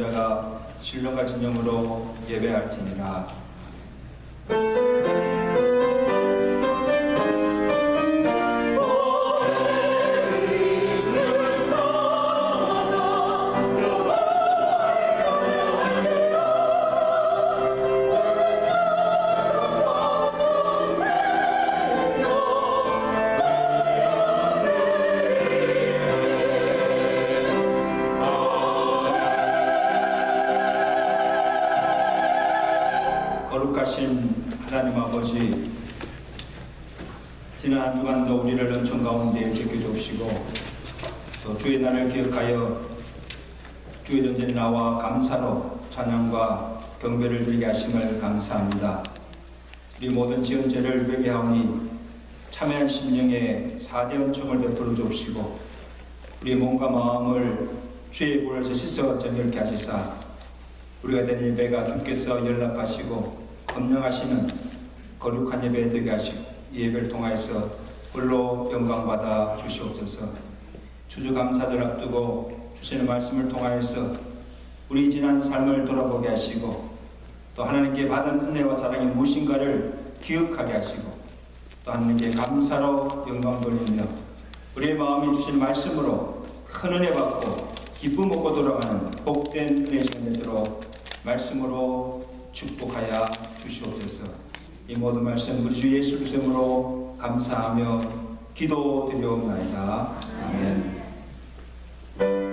자가 신령과 진정으로 예배할지니라. 거룩하신 하나님 아버지, 지난 한 주간도 우리를 은총 가운데 지켜주시고 또 주의 날을 기억하여 주의 전전에 나와 감사로 찬양과 경배를 드리게 하심을 감사합니다. 우리 모든 지은 죄를 회개하오니 참여한 심령에 사대 은총을 베풀어 주옵시고 우리 몸과 마음을 주의 보혈에서 씻어 정결케 하시사 우리가 된 예배가 주께서 연락하시고 검령하시는 거룩한 예배 되게 하시고 이 예배를 통하여서 홀로 영광받아 주시옵소서. 추수감사절 앞두고 주시는 말씀을 통하여서 우리 지난 삶을 돌아보게 하시고 또 하나님께 받은 은혜와 사랑이 무엇인가를 기억하게 하시고 또 하나님께 감사로 영광 돌리며 우리의 마음이 주신 말씀으로 큰 은혜 받고 기쁨 얻고 돌아가는 복된 은혜 시간 되도록 말씀으로 축복하여 주시옵소서. 이 모든 말씀 우리 주 예수 그리스도 이름으로 감사하며 기도드리옵나이다. 아멘. Oh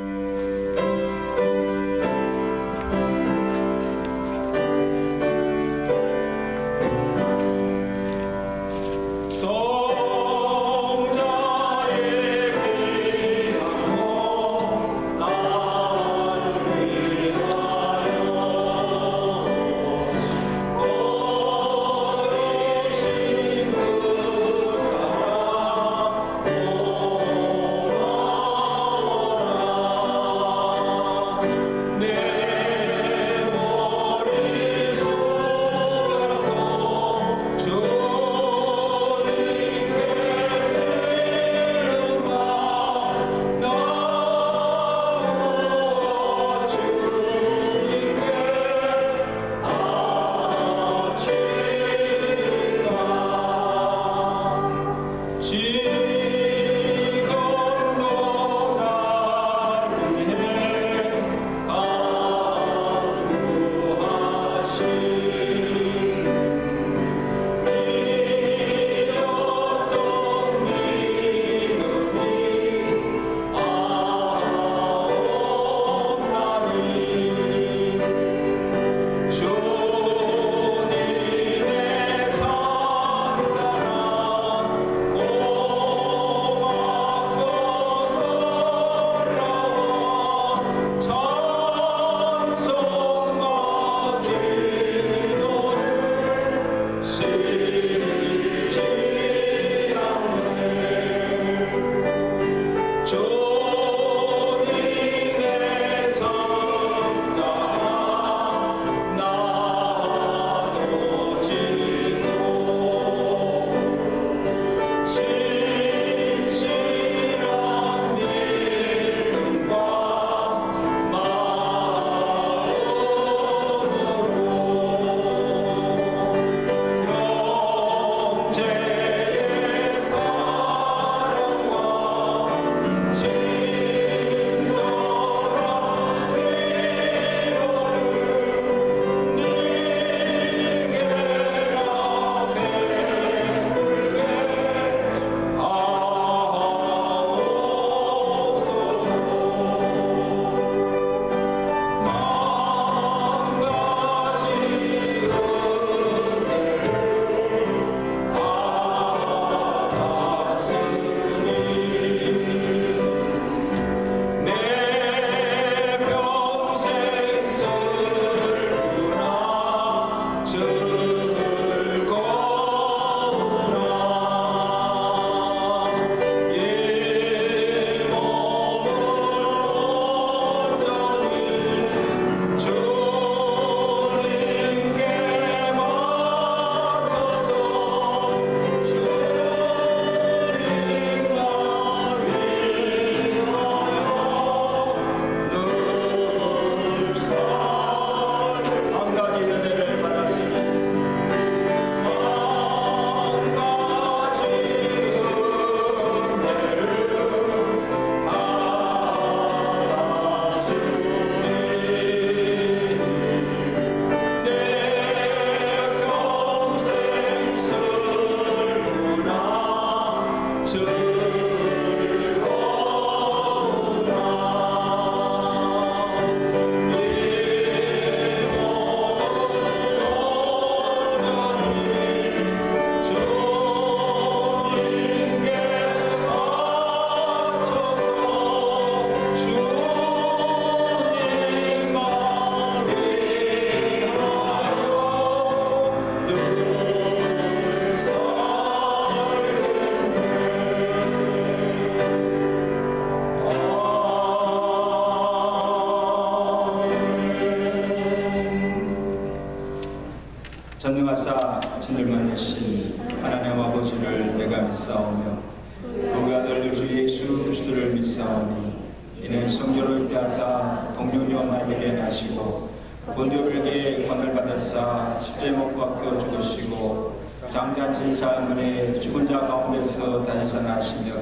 전능하사 진들만 내신 하나님 아버지를 내가 믿사오며 그의 아들 주 예수 그리스도를 믿사오니 이는 성령으로 인도하사 동정녀 나에게 나시고 본디오에게 권을 받으사 십자에 못 박혀 죽으시고 장자진 사람들의 죽은 자 가운데서 다시 살아나시며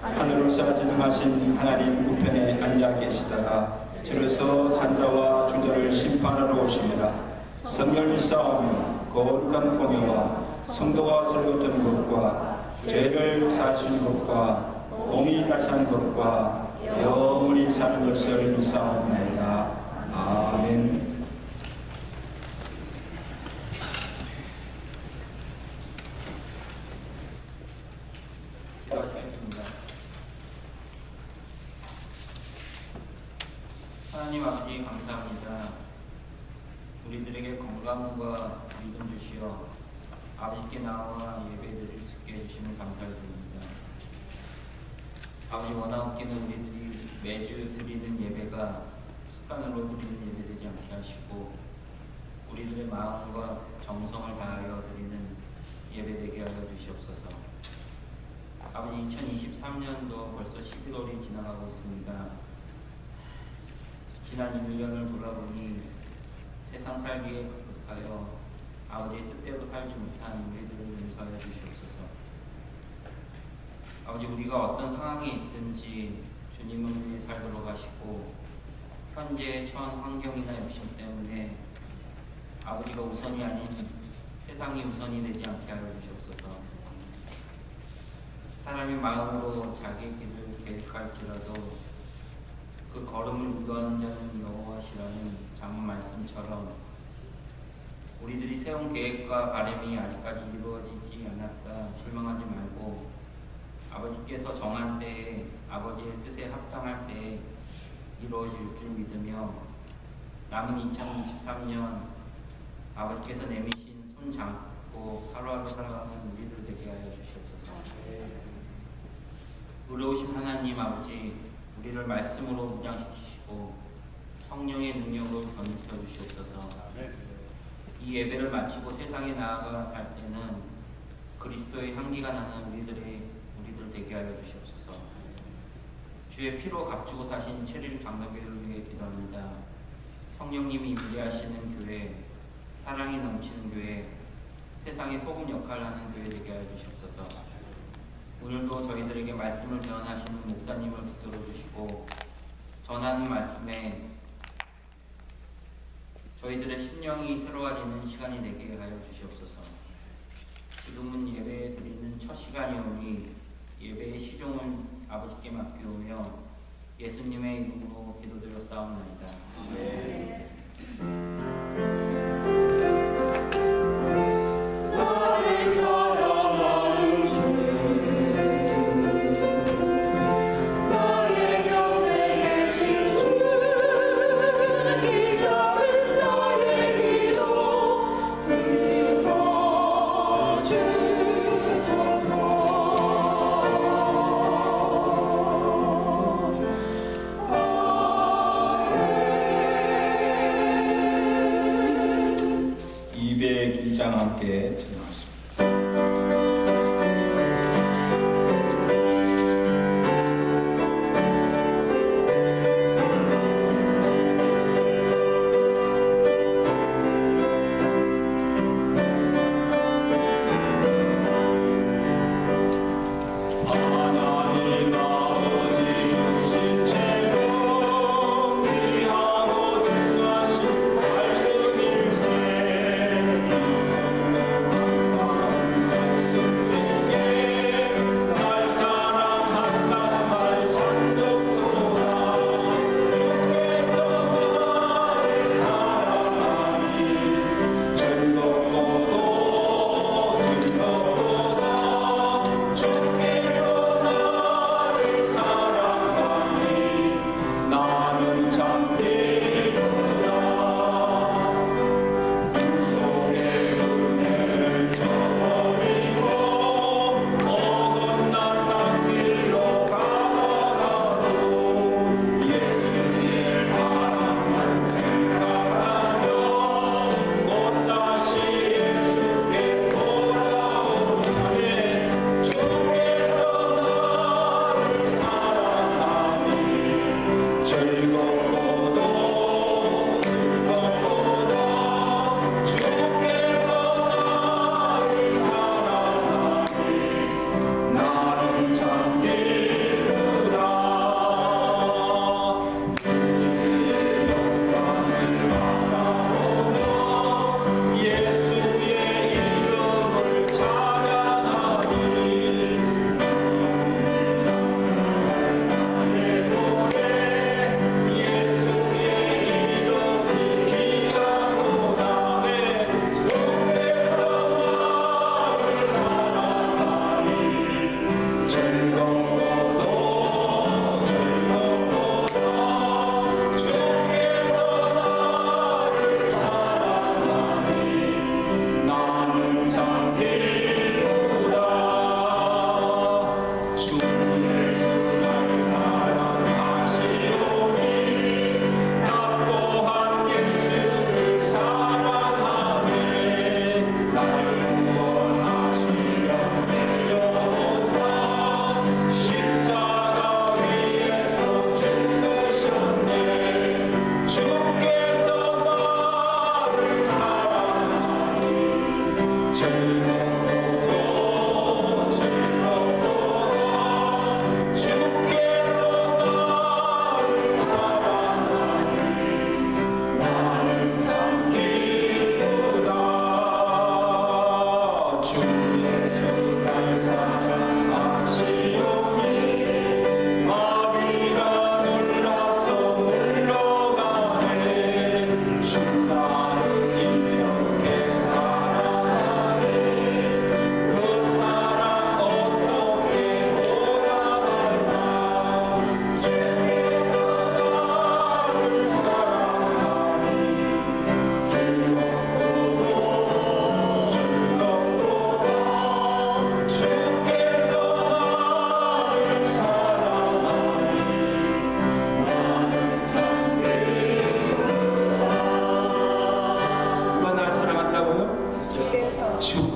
하늘을 사진하신 하나님 우편에 앉아 계시다가 주로서 산자와 중자를 심판하러 오십니다. 성령을 믿사오며 거룩한 공예와 성도가 설교된 것과 죄를 사하시는 것과 몸이 다시 하는 것과 영원히 사는 것을 믿사옵나이다. 아멘. 기도하시겠습니다. 하나님 아버지 감사합니다. 우리들에게 건강과 믿음 주시어 아버지께 나와 예배드릴 수 있게 해주시면 감사드립니다. 아버지 원하옵기는 우리들이 매주 드리는 예배가 습관으로 드리는 예배 되지 않게 하시고 우리들의 마음과 정성을 다하여 드리는 예배 되게 하여 주시옵소서. 아버지 2023년도 벌써 11월이 지나가고 있습니다. 지난 1년을 돌아보니 세상 살기에 급급하여 아버지의 뜻대로 살지 못한 우리들을 용서하여 주시옵소서. 아버지 우리가 어떤 상황에 있든지 주님은 우리의 살도록 하시고 현재 처한 환경이나 욕심 때문에 아버지가 우선이 아닌 세상이 우선이 되지 않게 하여 주시옵소서. 사람이 마음으로 자기의 길을 계획할지라도 그 걸음을 인도하는 자는 여호와시라는 장문 말씀처럼 우리들이 세운 계획과 바람이 아직까지 이루어지지 않았다 실망하지 말고 아버지께서 정한 때에 아버지의 뜻에 합당할 때에 이루어질 줄 믿으며 남은 2023년 아버지께서 내미신 손 잡고 하루하루 살아가는 우리들 되게 하여 주시옵소서. 의로우신 하나님 아버지 우리를 말씀으로 무장시키시고 성령의 능력으로 견디켜 주시옵소서. 이 예배를 마치고 세상에 나아가 살 때는 그리스도의 향기가 나는 우리들 되게 하여 주시옵소서. 주의 피로 값주고 사신 7일 장로교회를 위해 기도합니다. 성령님이 임재하시는 교회, 사랑이 넘치는 교회, 세상의 소금 역할을 하는 교회 되게 하여 주시옵소서. 오늘도 저희들에게 말씀을 전하시는 목사님을 붙들어 주시고 전하는 말씀에 저희들의 심령이 새로워지는 시간이 되게 하여 주시옵소서. 지금은 예배 드리는 첫 시간이오니 예배의 시종을 아버지께 맡기오며 예수님의 이름으로 기도드려 싸움나이다. 아멘. 함께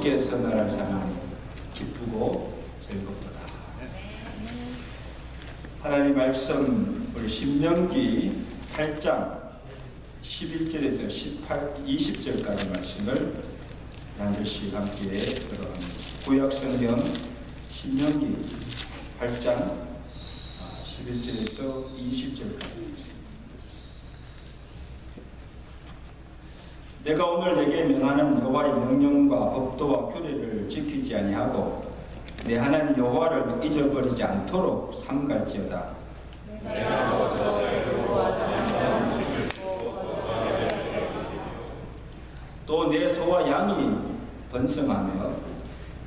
주께서 나를 사랑하니 기쁘고 즐겁도다. 하나님 말씀 우리 신명기 8장 11절에서 20절까지 말씀을 한 절씩 함께 들어갑니다. 구약 성경 신명기 8장 11절에서 20절까지. 내가 오늘 내게 명하는 여호와의 명령과 법도와 규례를 지키지 아니하고 내 하나님 여호와를 잊어버리지 않도록 삼갈지어다. 또 내 소와 양이 번성하며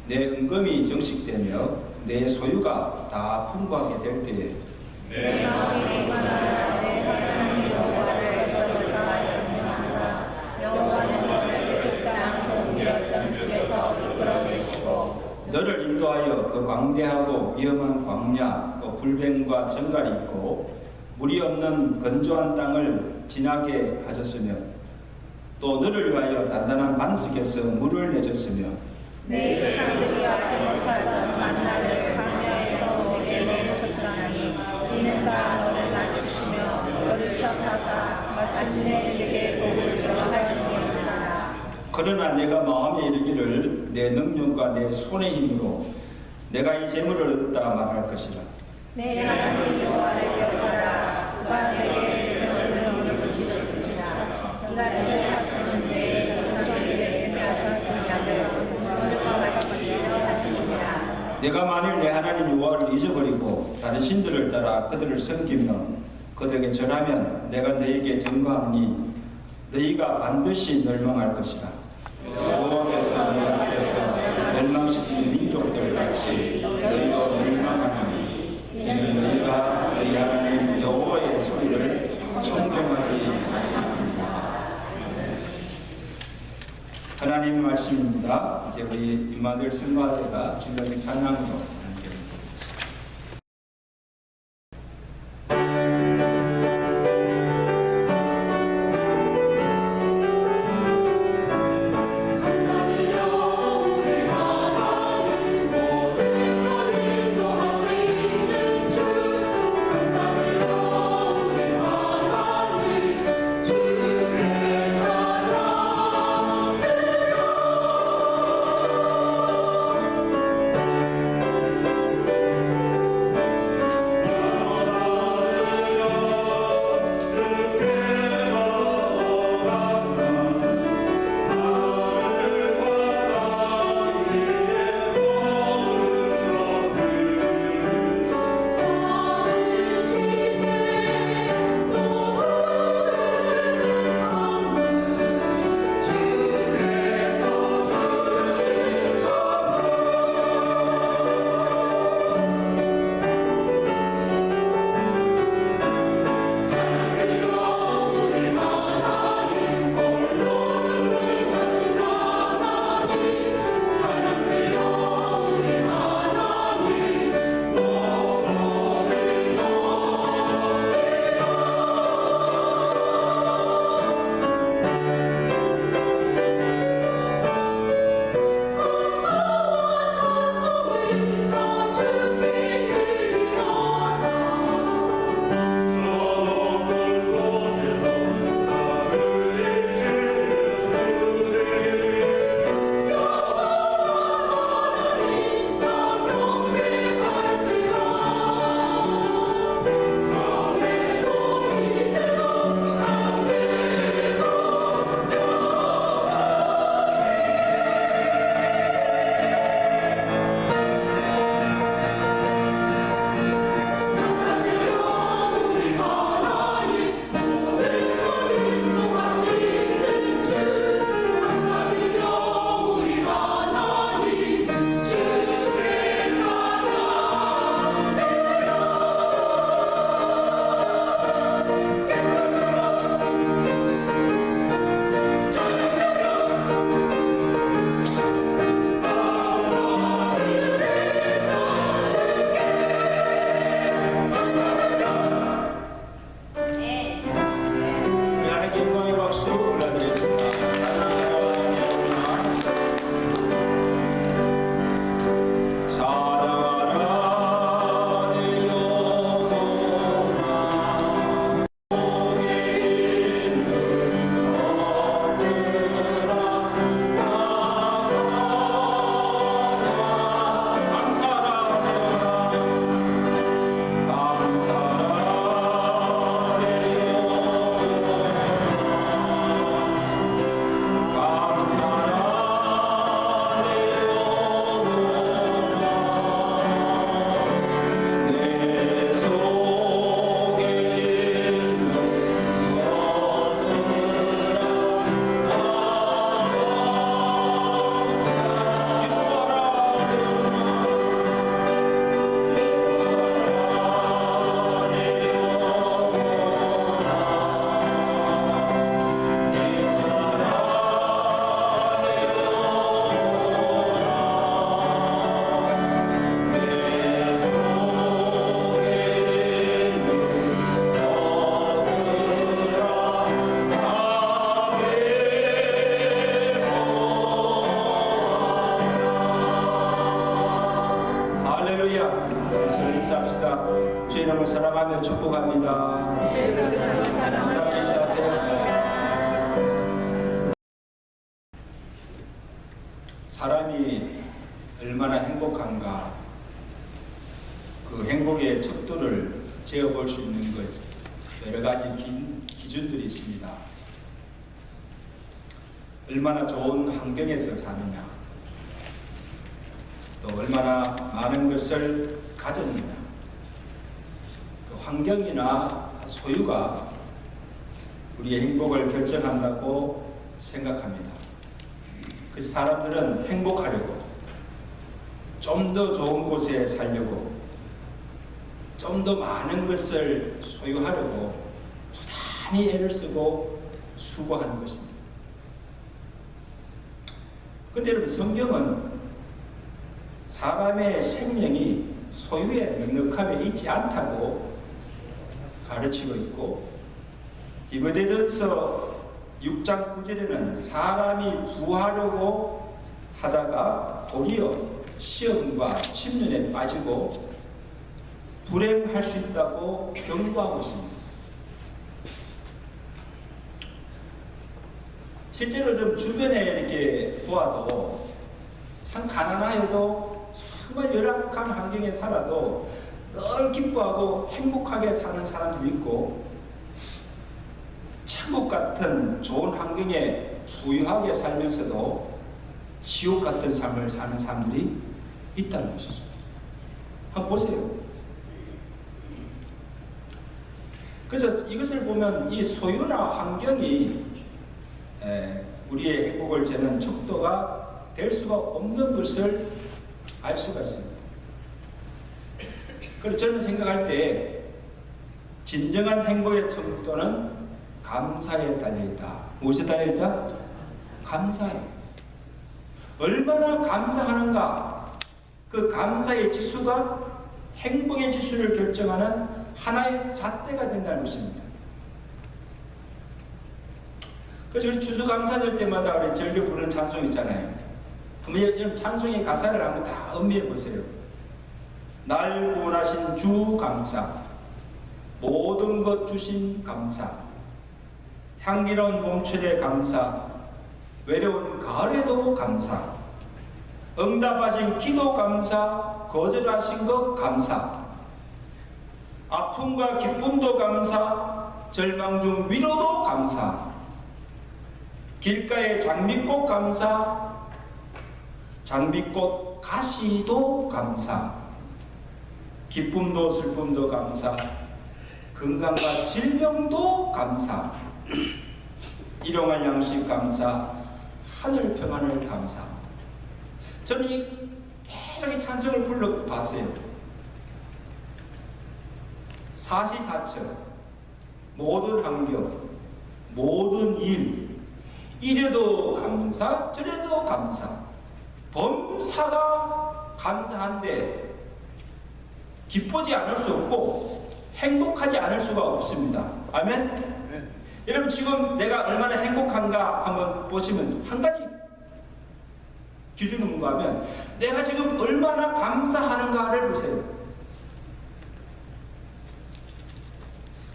내 은금이 정식되며 내 소유가 다 풍부하게 될 때에 내 마음이 일어나 내 하나님 여호와를 잊어버릴까 염려한다. 여호와는 너를 그 땅 동일했던 집에서 이끌어내시고 너를 인도하여 그 광대하고 위험한 광야 그 불뱀과 정갈이 있고 물이 없는 건조한 땅을 지나게 하셨으며 또 너를 위하여 단단한 반석에서 물을 내줬으며 내 조상들이 아직 못하던 만나를 광야에서 내게 내놓으셨으니 이는 다 너를 낮추시며 너를 펴타사 마침내 내게 복을 주려 하였느니라. 그러나 내가 마음에 이르기를 내 능력과 내 손의 힘으로 내가 이 재물을 얻었다 말할 것이라. 내 하나님 여호와를 기억하라. 그가 내게 재물을 얻어 주셨으니라. 그가 내 하시는 내 조상들에게 빼앗았은 양을 내가 만일 내 하나님 여호와를 잊어버리고 다른 신들을 따라 그들을 섬기며 그들에게 절하면 내가 너희에게 증거하니 너희가 반드시 멸망할 것이라. 여호와께서 너희 앞에서 멸망시키는 민족들 같이 너희가 멸망하니 이는 너희가 너희 하나님 여호와의 소리를 청종하지 않았느니라. 하나님의 말씀입니다. 이제 우리 임마누엘 성가대가 중간에 찬양으로 이름을 사랑하며 축복합니다. 주님께 인사하세요. 사람이 얼마나 행복한가, 그 행복의 척도를 재어볼 수 있는 것 여러 가지 기준들이 있습니다. 얼마나 좋은 환경에서 사느냐, 또 얼마나 많은 것을 가졌느냐, 그 환경이나 소유가 우리의 행복을 결정한다고 생각합니다. 그래서 사람들은 행복하려고, 좀 더 좋은 곳에 살려고, 좀 더 많은 것을 소유하려고 부단히 애를 쓰고 수고하는 것입니다. 그런데 여러분, 성경은 사람의 생명이 소유의 넉넉함에 있지 않다고 가르치고 있고, 디모데전서 6장 9절에는 사람이 부하려고 하다가 도리어 시험과 침륜에 빠지고 불행할 수 있다고 경고하고 있습니다. 실제로 좀 주변에 이렇게 보아도 참 가난하여도 정말 열악한 환경에 살아도 늘 기뻐하고 행복하게 사는 사람도 있고, 천국 같은 좋은 환경에 부유하게 살면서도 지옥 같은 삶을 사는 사람들이 있다는 것이죠. 한번 보세요. 그래서 이것을 보면 이 소유나 환경이 우리의 행복을 재는 척도가 될 수가 없는 것을 알 수가 있습니다. 그래서 저는 생각할 때 진정한 행복의 척도는 감사에 달려있다. 무엇에 달려있다? 감사에. 얼마나 감사하는가, 그 감사의 지수가 행복의 지수를 결정하는 하나의 잣대가 된다는 것입니다. 그래서 우리 추수감사절 때마다 우리 즐겨 부르는 찬송 있잖아요. 한번 여러분 찬송의 가사를 한번 다 음미해 보세요. 날 구원하신 주 감사, 모든 것 주신 감사, 향기로운 봄철에 감사, 외로운 가을에도 감사, 응답하신 기도 감사, 거절하신 것 감사, 아픔과 기쁨도 감사, 절망 중 위로도 감사, 길가의 장미꽃 감사, 장미꽃 가시도 감사, 기쁨도 슬픔도 감사, 건강과 질병도 감사, 일용할 양식 감사, 하늘 평안을 감사. 저는 계속 이 찬송을 불러봤어요. 사시사철, 모든 환경, 모든 일, 이래도 감사, 저래도 감사. 범사가 감사한데 기쁘지 않을 수 없고 행복하지 않을 수가 없습니다. 아멘? 네. 여러분 지금 내가 얼마나 행복한가 한번 보시면 한 가지 기준은 뭔가 하면 내가 지금 얼마나 감사하는가를 보세요.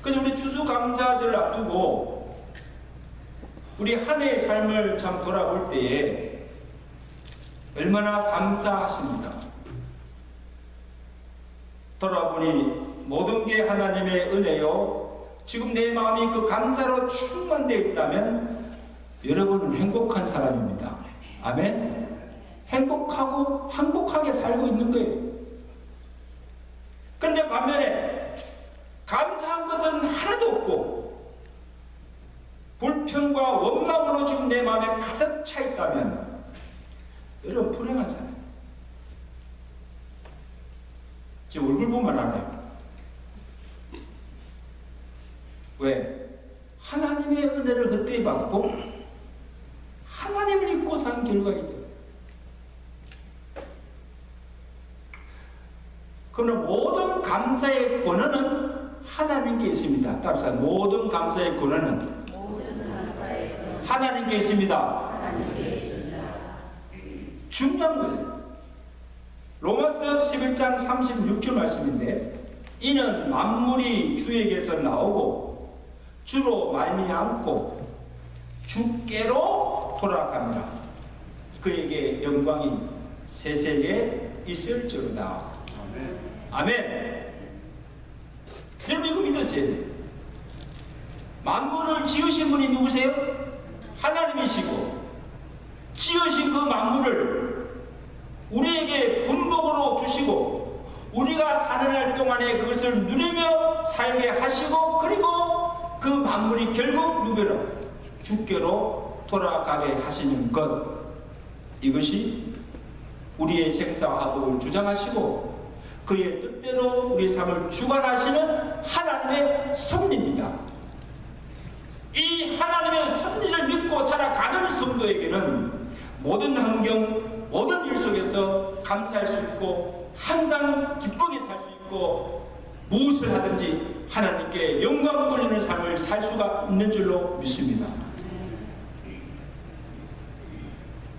그래서 우리 추수감사절을 앞두고 우리 한 해의 삶을 참 돌아볼 때에 얼마나 감사하십니까? 돌아보니 모든 게 하나님의 은혜요, 지금 내 마음이 그 감사로 충만되어 있다면 여러분은 행복한 사람입니다. 아멘? 행복하고 행복하게 살고 있는 거예요. 그런데 반면에 감사한 것은 하나도 없고 불평과 원망으로 지금 내 마음에 가득 차 있다면 여러분 불행한 사람. 제 얼굴 보면 알아요. 왜? 하나님의 은혜를 헛되이 받고 하나님을 잊고 산 결과이죠. 그러나 모든 감사의 권한은 하나님께 있습니다. 따라서 모든 감사의 권한은 하나님께 있습니다. 중요한 거예요. 로마서 11장 36절 말씀인데 이는 만물이 주에게서 나오고 주로 말미암고 주께로 돌아갑니다. 그에게 영광이 세세에 있을지어다. 아멘. 여러분 이거 믿으세요. 만물을 지으신 분이 누구세요? 하나님이시고 지으신 그 만물을 우리에게 분복으로 주시고 우리가 사는 날 동안에 그것을 누리며 살게 하시고 그리고 그 만물이 결국 누구로? 주께로 돌아가게 하시는 것, 이것이 우리의 생사화복을 주장하시고 그의 뜻대로 우리의 삶을 주관하시는 하나님의 섭리입니다. 이 하나님의 섭리를 믿고 살아가는 성도에게는 모든 환경, 모든 일 속에서 감사할 수 있고 항상 기쁘게 살 수 있고 무엇을 하든지 하나님께 영광 돌리는 삶을 살 수가 있는 줄로 믿습니다.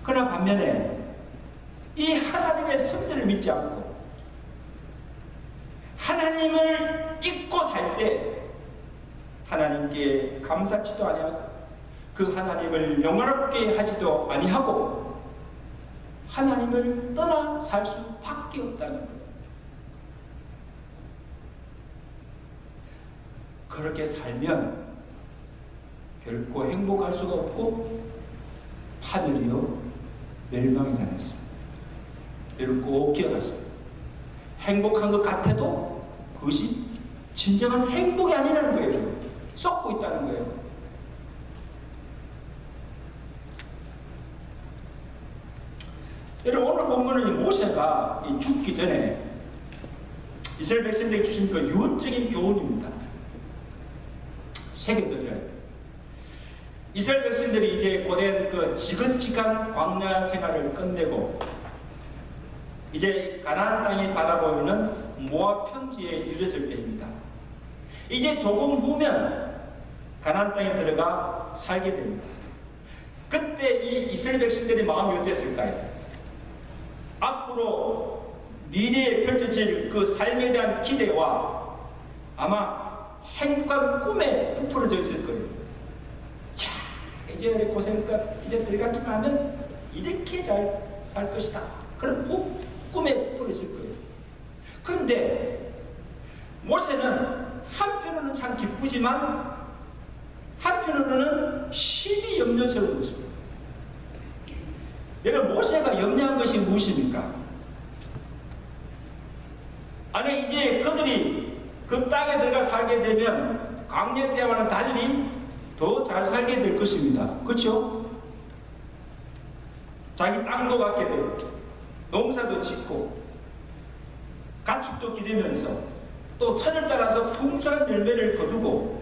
그러나 반면에 이 하나님의 섭리를 믿지 않고 하나님을 잊고 살 때 하나님께 감사치도 아니하고 그 하나님을 영화롭게 하지도 아니하고 하나님을 떠나 살 수밖에 없다는 거예요. 그렇게 살면 결코 행복할 수가 없고 하늘이요 멸망이 나겠습니다. 여러분 꼭 기억하세요. 행복한 것 같아도 그것이 진정한 행복이 아니라는 거예요. 썩고 있다는 거예요. 여러분 오늘 본문은 모세가 죽기 전에 이스라엘 백성들에게 주신 그 유언적인 교훈입니다. 새겨드려야 돼요. 이스라엘 백성들이 이제 고된 그 지긋지긋한 광야 생활을 끝내고 이제 가나안 땅이 바라보이는 모압 평지에 이르렀을 때입니다. 이제 조금 후면 가나안 땅에 들어가 살게 됩니다. 그때 이 이스라엘 백성들의 마음이 어땠을까요? 앞으로 미래에 펼쳐질 그 삶에 대한 기대와 아마 행복한 꿈에 부풀어져 있을 거예요. 자, 이제 고생 끝, 이제 들어가기만 하면 이렇게 잘 살 것이다. 그런 꿈에 부풀어 있을 거예요. 그런데 모세는 한편으로는 참 기쁘지만 한편으로는 심히 염려스러운 것입니다. 여러분 모세가 염려한 것이 무엇입니까? 아니 이제 그들이 그 땅에 들어가 살게 되면 광야 때와는 달리 더 잘 살게 될 것입니다. 그렇죠? 자기 땅도 갖게 되고 농사도 짓고 가축도 기르면서 또 천을 따라서 풍성한 열매를 거두고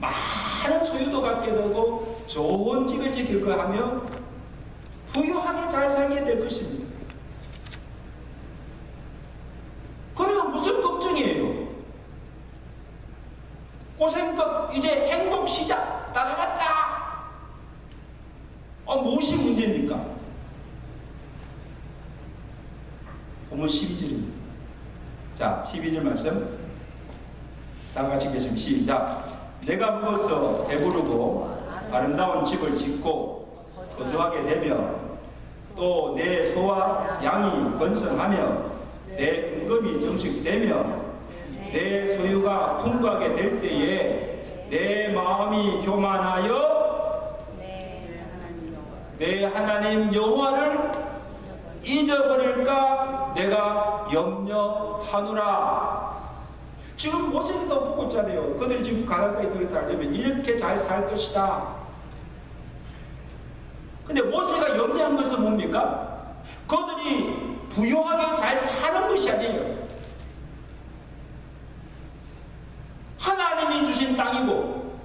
많은 소유도 갖게 되고 좋은 집에서 결과하며 부유하게 잘 살게 될 것입니다. 그러면 무슨 걱정이에요? 고생 끝, 이제 행복 시작, 따라갔다. 무엇이 문제입니까? 본문 12절입니다. 자, 12절 말씀 다 같이 읽겠습니다. 시작. 내가 먹어서 배부르고 아름다운 집을 짓고 거주하게 되며 또 내 소와 양이 번성하며 내 임금이 정식되며 내 소유가 풍부하게 될 때에 내 마음이 교만하여 내 하나님 여호와를 잊어버릴까 내가 염려하노라. 지금 모세도 보고 있잖아요. 그들이 지금 가나안에 들어 살려면 이렇게 잘 살 것이다. 근데 모세가 염려한 것은 뭡니까? 그들이 부유하게 잘 사는 것이 아니에요. 하나님이 주신 땅이고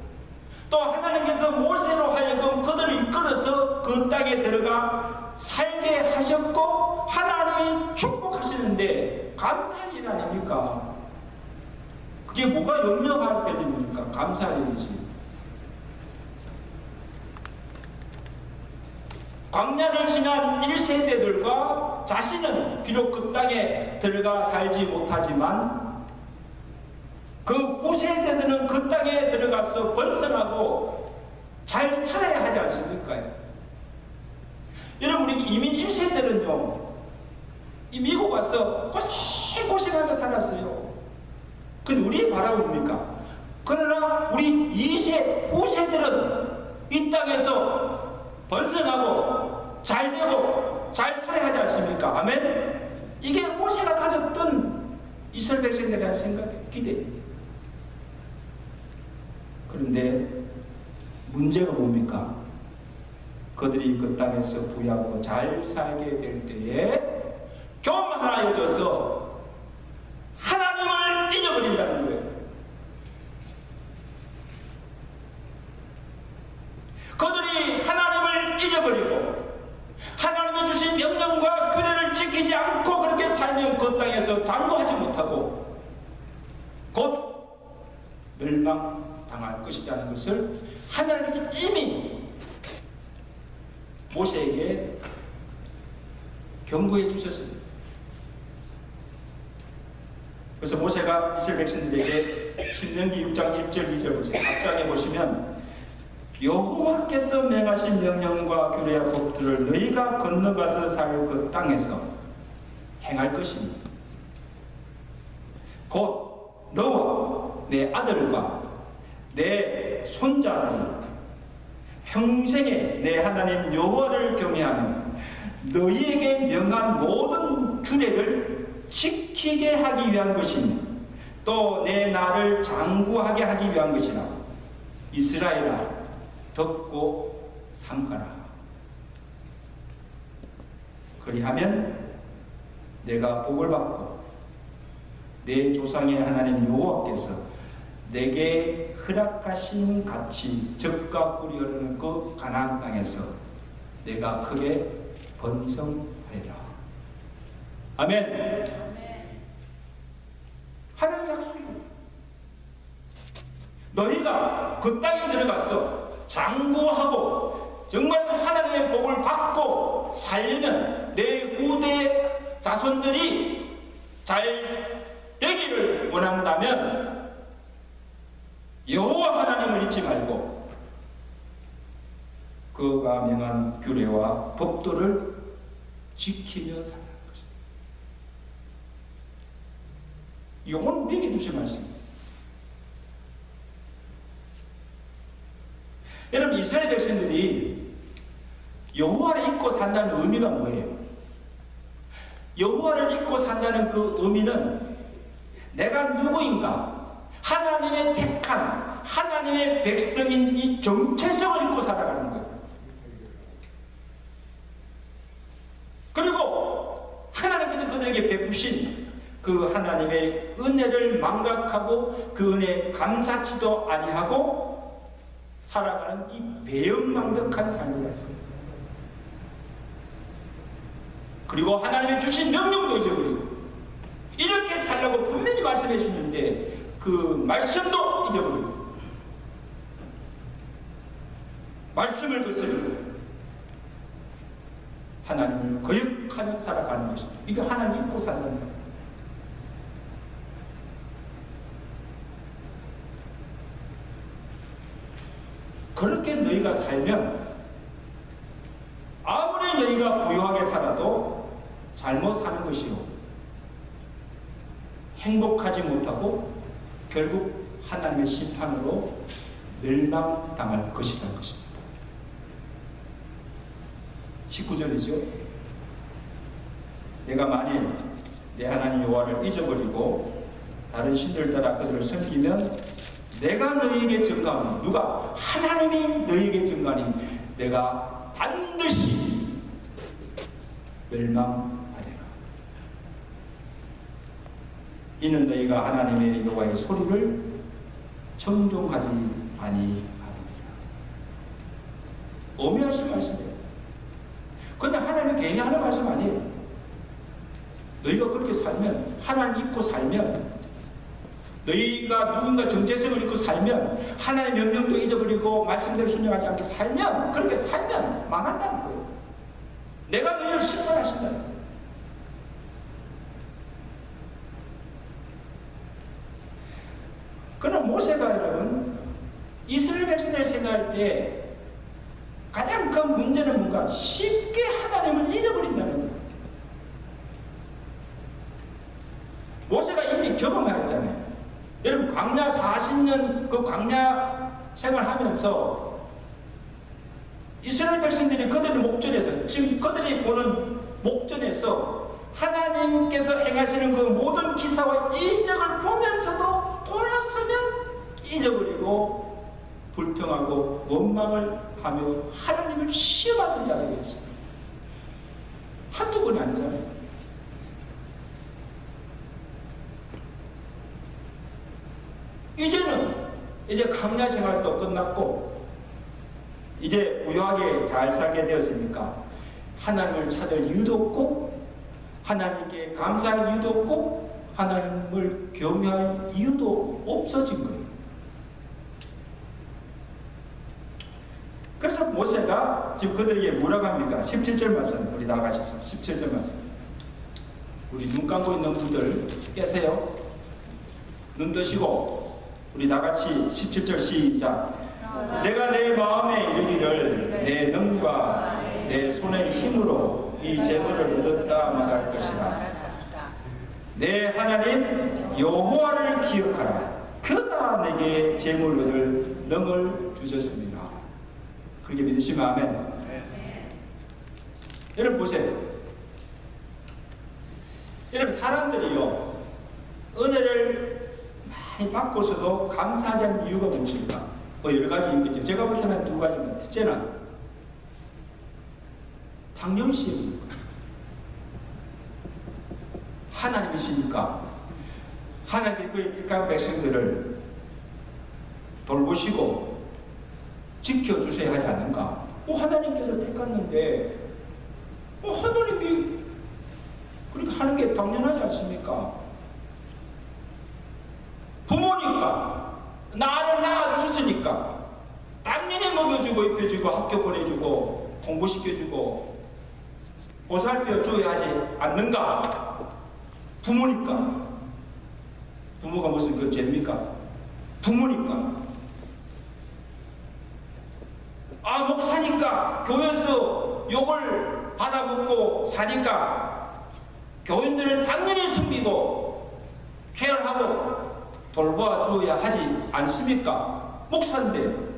또 하나님께서 모세로 하여금 그들을 이끌어서 그 땅에 들어가 살게 하셨고 하나님이 축복하시는데 감사할 일 아닙니까? 그게 뭐가 염려할 일입니까? 감사할 일이지. 광야를 지난 1세대들과 자신은 비록 그 땅에 들어가 살지 못하지만 후세대들은 그 땅에 들어가서 번성하고 잘 살아야 하지 않습니까? 여러분, 우리 이민 1세들은요, 이 미국 와서 고생하며 살았어요. 근데 우리 바라봅니까? 그러나 우리 2세 후세들은 이 땅에서 번성하고 잘 되고 잘 살아야 하지 않습니까? 아멘? 이게 모세가 가졌던 이스라엘 백성들에 대한 생각, 기대. 그런데 문제가 뭡니까? 그들이 그 땅에서 부유하고 잘 살게 될 때에 교만하여져서 하나님을 잊어버린다는 거예요. 그들이 하나님을 잊어버리고 하나님이 주신 명령과 규례를 지키지 않고 그렇게 살면 그 땅에서 장구하지 못하고 곧 멸망당할 것이라는 것을 하나님께서 이미 모세에게 경고해 주셨습니다. 그래서 모세가 이스라엘 백성들에게 신명기 6장 1절 2절 보세요. 앞장에 보시면 여호와께서 명하신 명령과 규례와 법들을 너희가 건너가서 살 그 땅에서 행할 것입니다. 곧 너와 내 아들과 내 손자들이 평생에 내 하나님 여호와를 경외하며 너희에게 명한 모든 규례를 지키게 하기 위한 것이며 또 내 나를 장구하게 하기 위한 것이라. 이스라엘아, 듣고 삼가라. 그리하면 내가 복을 받고 내 조상의 하나님 여호와께서 내게 허락하신 같이 젖과 꿀이 흐르는 그 가나안 땅에서 내가 크게 번성하리라. 아멘. 하나님의 약속입니다. 너희가 그 땅에 들어가서 장구하고 정말 하나님의 복을 받고 살려면 내 후대 자손들이 잘 되기를 원한다면 여호와 하나님을 잊지 말고 그가 명한 규례와 법도를 지키며 살아가는 것입니다. 이거 오늘 우리에게 주신 말씀입니다. 여러분, 이스라엘 백성들이 여호와를 잊고 산다는 의미가 뭐예요? 여호와를 잊고 산다는 그 의미는 내가 누구인가? 하나님의 택한 하나님의 백성인 이 정체성을 잊고 살아가는 거예요. 그리고 하나님께서 그들에게 베푸신 그 하나님의 은혜를 망각하고 그 은혜에 감사치도 아니하고 살아가는 이 배은망덕한 삶이에요. 그리고 하나님의 주신 명령도 잊어버리고 이렇게 살라고 분명히 말씀해 주는데 그 말씀도 잊어버리고 말씀을 거스르고 하나님을 거역하며 살아가는 것입니다. 이게 하나님 잊고 산다는 거예요. 그렇게 너희가 살면 아무리 너희가 부유하게 살아도 잘못 사는 것이요 행복하지 못하고 결국 하나님의 심판으로 멸망당할 것이라는 것입니다. 19절이죠. 내가 만일 내 하나님 여호와를 잊어버리고 다른 신들 따라 그들을 섬기면 내가 너희에게 증거하니 누가? 하나님이 너희에게 증거하니 내가 반드시 멸망하리라. 이는 너희가 하나님의 여호와의 소리를 청종하지 아니하리라. 엄밀하신 말씀이에요. 그냥 하나님 괜히 하는 말씀 아니에요. 너희가 그렇게 살면, 하나님 잊고 살면, 너희가 누군가 정체성을 잊고 살면, 하나님의 명령도 잊어버리고 말씀대로 순종하지 않게 살면, 그렇게 살면 망한다는 거예요. 내가 너희를 심판하신다는 거예요. 그럼 모세가 여러분 이스라엘 백성을 생각할 때 가장 큰 문제는 뭔가 쉽게 하나님을 잊어버린다는 거예요. 모세가 이미 경험하였잖아요. 여러분 광야 40년 그 광야 생활하면서 이스라엘 백성들이 그들의 목전에서 지금 그들이 보는 목전에서 하나님께서 행하시는 그 모든 기사와 이적을 보면서도 돌아서면 잊어버리고 불평하고 원망을 하며 하나님을 시험하는 자들이 있어요. 한두 번이 아니잖아요. 이제 광야 생활도 끝났고 이제 부유하게 잘 살게 되었으니까 하나님을 찾을 이유도 없고 하나님께 감사할 이유도 없고 하나님을 경외할 이유도 없어진 거예요. 그래서 모세가 지금 그들에게 뭐라고 합니까? 17절 말씀 우리 나가셔서 17절 말씀 우리 눈 감고 있는 분들 깨세요. 눈 뜨시고 우리 다같이 17절 시작. 내가 내 마음에 이르기를 내 능과 내 손의 힘으로 이 재물을 얻었다 말할 것이다. 내 하나님 여호와를 기억하라. 그가 내게 재물 얻을 능을 주셨습니다. 그렇게 믿으시면 아멘. 여러분 보세요. 여러분 사람들이요 은혜를 많이 받고서도 감사하지 않는 이유가 무엇일까? 뭐 여러 가지 있겠죠. 제가 볼 때는 두 가지입니다. 첫째는 당연시입니다. 하나님이시니까 하나님께 그의 택한 백성들을 돌보시고 지켜주셔야 하지 않는가? 하나님께서 택했는데 하나님이 그렇게 하는 게 당연하지 않습니까? 부모니까 나를 낳아주셨으니까 당연히 먹여주고 입혀주고 학교 보내주고 공부시켜주고 보살펴 줘야 하지 않는가? 부모니까. 부모가 무슨 그 죄입니까? 부모니까. 목사니까 교회에서 욕을 받아먹고 사니까 교인들을 당연히 숨기고 케어하고 돌보아 주어야 하지 않습니까? 목사인데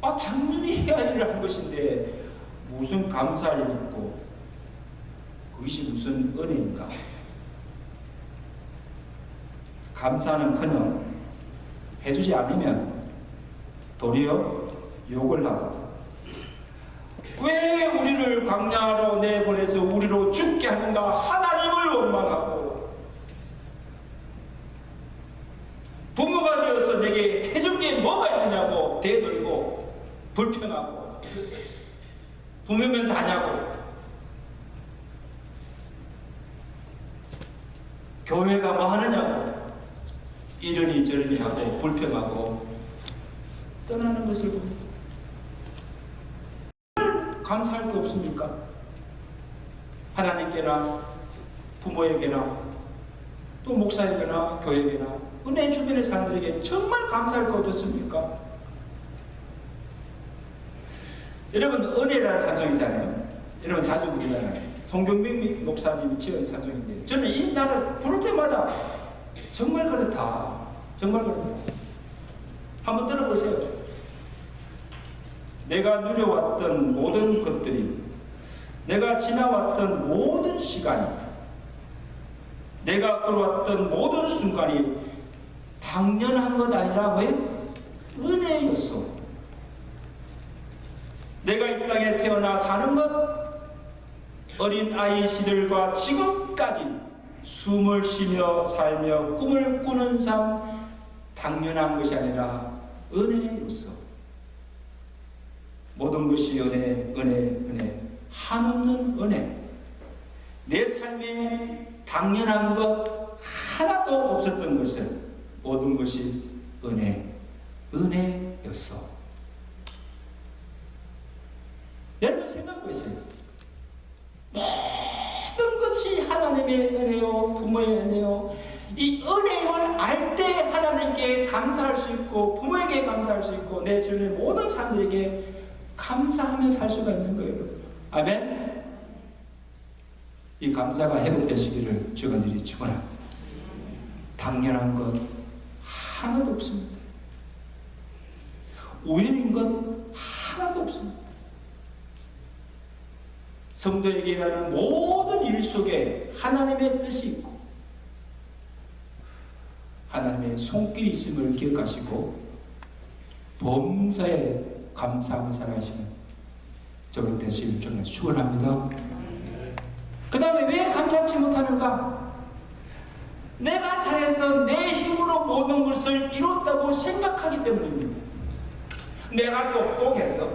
당연히 해야 할 일을 한 것인데 무슨 감사할 일이 있고 그것이 무슨 은혜인가? 감사는커녕 해주지 않으면 도리어 욕을 하고 왜 우리를 광야로 내보내서 우리로 죽게 하는가 하나님을 원망하고 부모가 되어서 내게 해준 게 뭐가 있느냐고 대들고 불평하고 부모면 다냐고 교회가 뭐 하느냐고 이러니 저러니 하고 불평하고 떠나는 것을 봅니다. 감사할 게 없습니까? 하나님께나 부모에게나 또 목사에게나 교회에게나 은혜 주변의 사람들에게 정말 감사할 거 어떻습니까? 여러분 은혜라는 찬송이잖아요. 여러분 자주 부르잖아요. 송경민 목사님이 지은 찬송인데 저는 이 나를 부를 때마다 정말 그렇다. 정말 그렇다. 한번 들어보세요. 내가 누려왔던 모든 것들이 내가 지나왔던 모든 시간이 내가 걸어왔던 모든 순간이 당연한 것 아니라 왜? 은혜였어. 내가 이 땅에 태어나 사는 것 어린아이 시절과 지금까지 숨을 쉬며 살며 꿈을 꾸는 삶 당연한 것이 아니라 은혜였어. 모든 것이 은혜, 은혜, 은혜. 한없는 은혜. 내 삶에 당연한 것 하나도 없었던 것은 모든 것이 은혜, 은혜였어. 여러분 생각해보세요. 모든 것이 하나님의 은혜요, 부모의 은혜요. 이 알 때 하나님께 감사할 수 있고 부모에게 감사할 수 있고 내 주변의 모든 사람들에게 감사하며 살 수가 있는 거예요. 아멘. 이 감사가 회복되시기를 주가 늘 축원합니다. 당연한 것 하나도 없습니다. 우연인 것 하나도 없습니다. 성도에게 일하는 모든 일 속에 하나님의 뜻이 있고 하나님의 손길이 있음을 기억하시고 범사에 감사하며 살아가시는 저는 되시길 저는 축원합니다. 그 다음에 왜 감사치 못하는가? 내가 잘해서 내 힘으로 모든 것을 이뤘다고 생각하기 때문입니다. 내가 똑똑해서,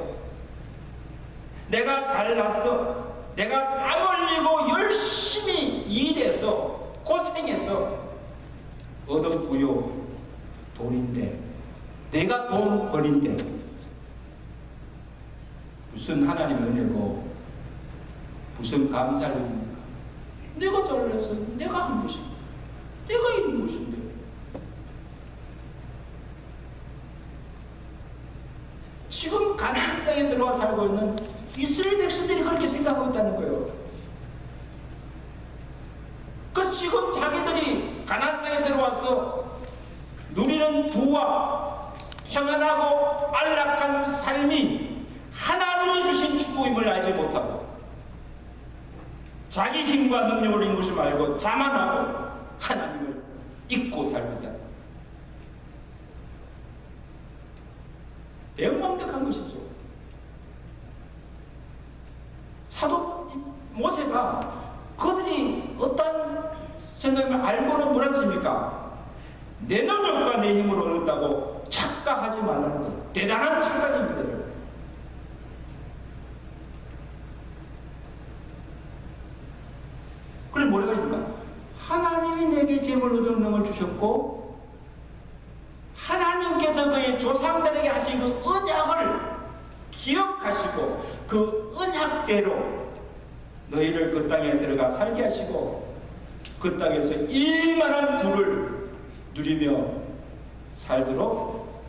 내가 잘났어, 내가 땀 흘리고 열심히 일해서 고생해서 얻은 부요 돈인데, 내가 돈 벌인데 무슨 하나님의 은혜고 무슨 감사를 입니까? 내가 잘해서 내가 한 것인데, 내가 이룬 것인데. 지금 가나안 땅에 들어와 살고 있는 이스라엘 백성들이 그렇게 생각하고 있다는 거예요. 그 지금 자기들이 가나안 땅에 들어와서 누리는 부와 평안하고 안락한 삶이 하나님이 주신 축복임을 알지 못하고 자기 힘과 능력으로 있는 것을 말고 자만하고 하나님을 잊고 살고 있다. 명망덕한 것이죠. 사도 모세가 그들이 어떤 생각을 알고는 뭐라 했습니까? 내 능력과 내 힘으로 얻었다고 착각하지 말라는 것. 대단한 착각입니다. 그래 뭐라고 합니까? 하나님이 내게 재물 얻은 능을 주셨고 하나님께서 그의 조상들에게 하신 그 언약을 기억하시고 그 언약대로 너희를 그 땅에 들어가 살게 하시고 그 땅에서 일만한 부를 누리며 살도록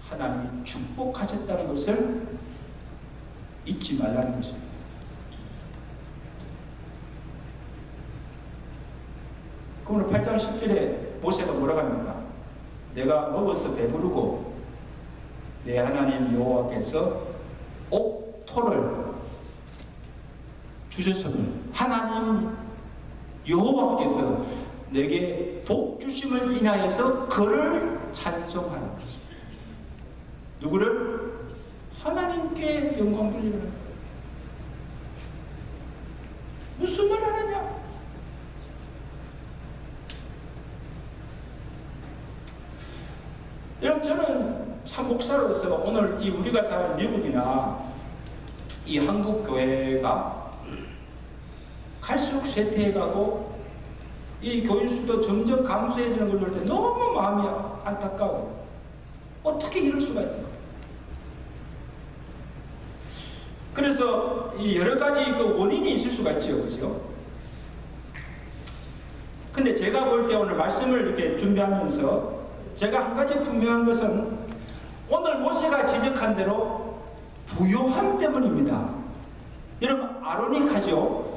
하나님이 축복하셨다는 것을 잊지 말라는 것입니다. 오늘 8장 10절에 모세가 뭐라고 합니까? 내가 먹어서 배부르고 내 하나님 여호와께서 옥토를 주셨으니 하나님 여호와께서 내게 복 주심을 인하여서 그를 찬송하는 것입니다. 누구를? 하나님께 영광 돌리는 거예요. 무슨 말 하느냐? 여러분 저는 참 목사로서 오늘 이 우리가 사는 미국이나 이 한국 교회가 갈수록 쇠퇴해가고 이 교인 수도 점점 감소해지는 걸 볼 때 너무 마음이 안타까워요. 어떻게 이럴 수가 있는가? 그래서 이 여러 가지 그 원인이 있을 수가 있죠, 그죠? 근데 제가 볼 때 오늘 말씀을 이렇게 준비하면서 제가 한 가지 분명한 것은 오늘 모세가 지적한 대로 부요함 때문입니다. 여러분 아로닉하죠?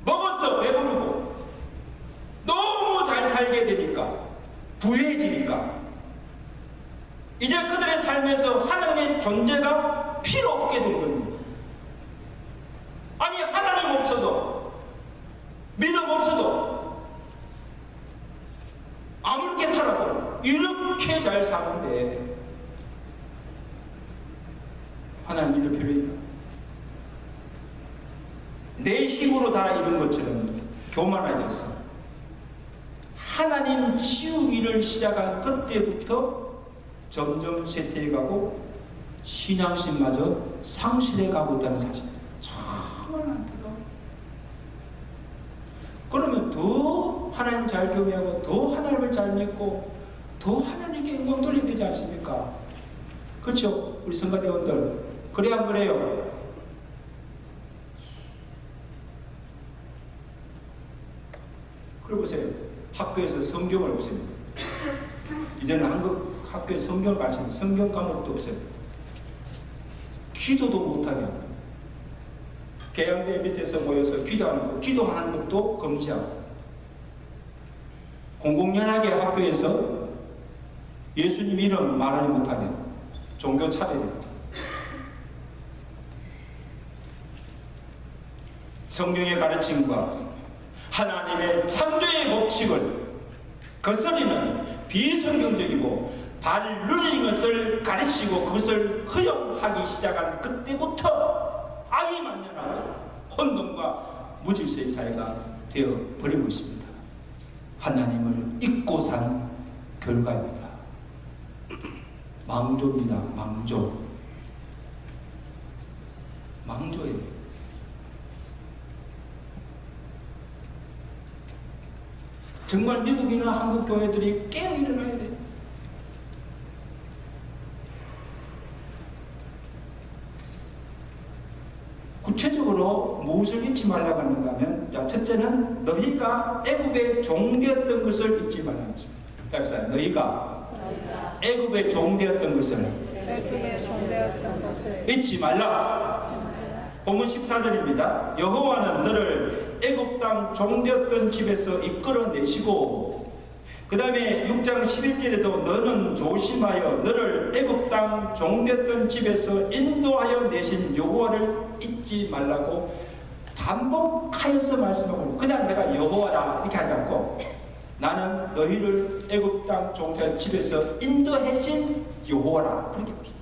먹어서 배부르고 너무 잘 살게 되니까 부유해지니까 이제 그들의 삶에서 하나님의 존재가 필요 없게 된 겁니다. 아니 하나님 없어도 믿음 없어도 아무렇게 살아도 이렇게 잘 사는데 하나님 믿을 필요 있나? 내 힘으로 다 이룬 것처럼 교만해졌어. 하나님 치우기를 시작한 그때부터 점점 쇠퇴해가고 신앙심마저 상실해가고 있다는 사실. 정말 안타까워. 그러면 더 하나님 잘 경외하고 더 하나님을 잘 믿고 더 하나님께 영광 돌려야 되지 않습니까? 그렇죠? 우리 성가대원들 그래야 안 그래요? 보세요. 학교에서 성경을 없앱니다. 이제는 한국 학교에 성경을 가르칩니다. 성경 과목도 없어요. 기도도 못하게 합니다. 개혁대 밑에서 모여서 기도하는 거, 기도하는 것도 금지하고, 공공연하게 학교에서 예수님 이름 말하지 못하게 종교 차별입니다. 성경의 가르침과 하나님의 창조의 법칙을 거스리는 비성경적이고 반론적인 것을 가르치고 그것을 허용하기 시작한 그때부터 악이 만연하고 혼돈과 무질서의 사회가 되어버리고 있습니다. 하나님을 잊고 산 결과입니다. 망조입니다. 망조예요. 정말 미국이나 한국 교회들이 깨어 일어나야 돼요. 구체적으로 무엇을 잊지 말라고 하는가 하면, 자, 첫째는 너희가 애굽의 종되었던 것을 잊지 말라는 것입니다. 그래서 너희가 애굽의 종되었던 것을 잊지 말라. 본문 14절입니다. 여호와는 너를 애굽 땅 종되었던 집에서 이끌어내시고, 그 다음에 6장 11절에도 너는 조심하여 너를 애굽 땅 종되었던 집에서 인도하여 내신 여호와를 잊지 말라고 반복하여서 말씀하고, 그냥 내가 여호와다 이렇게 하지 않고 나는 너희를 애굽 땅 종되었던 집에서 인도하신 여호와라, 그렇게 합니다.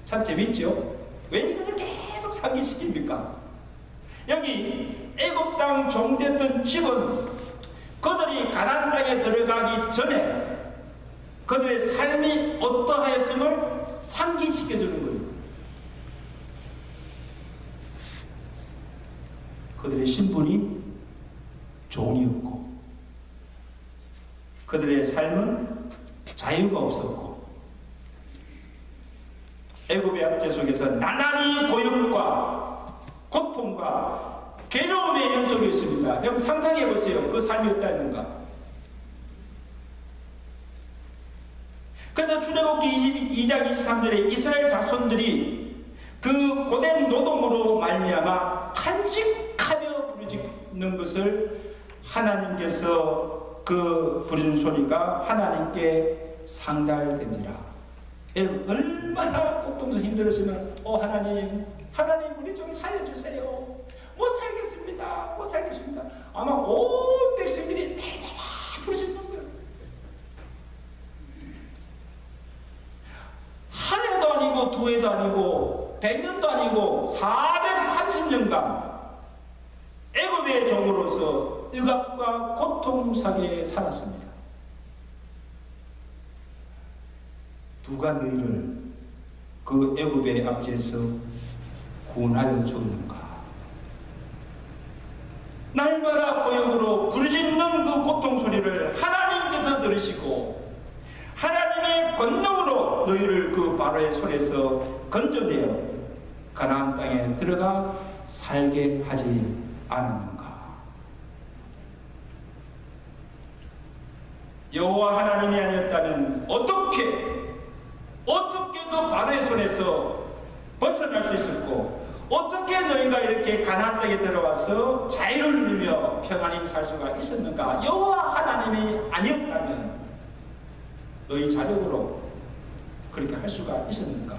참 재밌죠? 왜 이것을 계속 상기시킵니까? 여기 애굽 땅 종되었던 집은 그들이 가나안 땅에 들어가기 전에 그들의 삶이 어떠하였음을 상기시켜주는 거예요. 그들의 신분이 종이었고, 그들의 삶은 자유가 없었고, 애굽의 압제 속에서 나날이 고역과 고통과 괴로움의 연속이 있습니다. 여러분 상상해 보세요. 그 삶이 어떠했는가. 그래서 출애굽기 22장 23절에 이스라엘 자손들이 그 고된 노동으로 말미암아 탄식하며 부르짖는 것을 하나님께서 그 부르는 소리가 하나님께 상달된지라. 여러분 얼마나 고통스러워 힘들었으면 하나님 우리 좀 살려주세요. 못 살겠습니다. 아마 온 백성들이 내가 부르짖는 거예요. 한 해도 아니고 두 해도 아니고 100년도 아니고 430년간 애굽의 종으로서 억압과 고통 사이에 살았습니다. 누가 너희를 그 애굽의 압제에서 구원하여 주었는가? 날마다 고역으로 부르짖는 그 고통 소리를 하나님께서 들으시고 하나님의 권능으로 너희를 그 바로의 손에서 건져내어 가나안 땅에 들어가 살게 하지 않았는가? 여호와 하나님이 아니었다면 어떻게 그 바로의 손에서 벗어날 수 있었고, 어떻게 너희가 이렇게 가나안 땅에 들어와서 자유를 누리며 평안히 살 수가 있었는가? 여호와 하나님이 아니었다면 너희 자력으로 그렇게 할 수가 있었는가?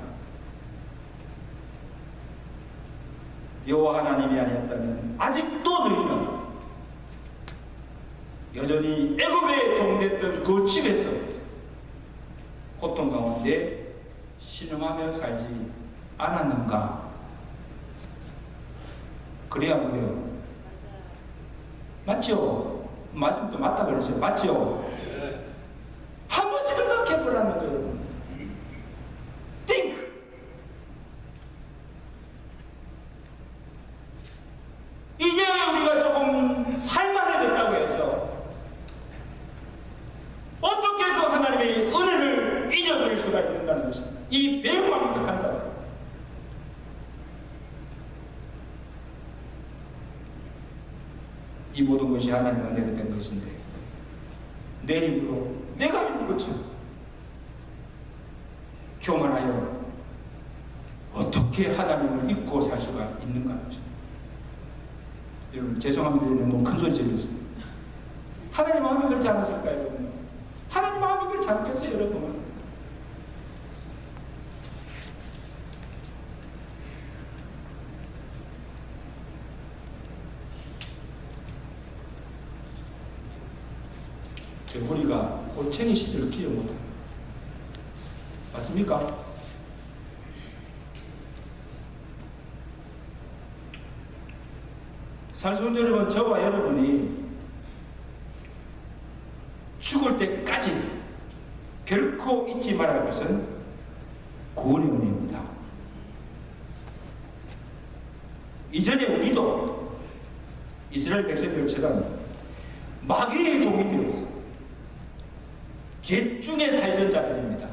여호와 하나님이 아니었다면 아직도 너희는 여전히 애굽에 종됐던 그 집에서 고통 가운데 신음하며 살지 않았는가? 그래야 뭐예요? 맞죠? 맞으면 또 맞다 그러세요. 맞죠? 한번 생각해 보라는 거예요. Think. 이제 우리가 조금 살만해졌다고 해서 어떻게 그 하나님의 은혜를 잊어버릴 수가 있는다는 것입니다. 이 매우 완벽한 자들. 이 모든 것이 하나님의 은혜가 된 것인데 내 힘으로 내가 있는 것처럼 교만하여 어떻게 하나님을 잊고 살 수가 있는가 하죠. 여러분 죄송합니다. 너무 큰 소리 질렀습니다. 하나님 마음이 그렇지 않았을까요? 여러분? 하나님 마음이 그렇지 않겠어요? 여러분? 우리가 올챙이 시절을 기억 못합니다. 맞습니까? 사랑하는 여러분, 저와 여러분이 죽을 때까지 결코 잊지 말아야 할 것은 구원의 은혜입니다. 이전에 우리도 이스라엘 백성들처럼 마귀의 종이 되었어. 죄 중에 살던 자들입니다.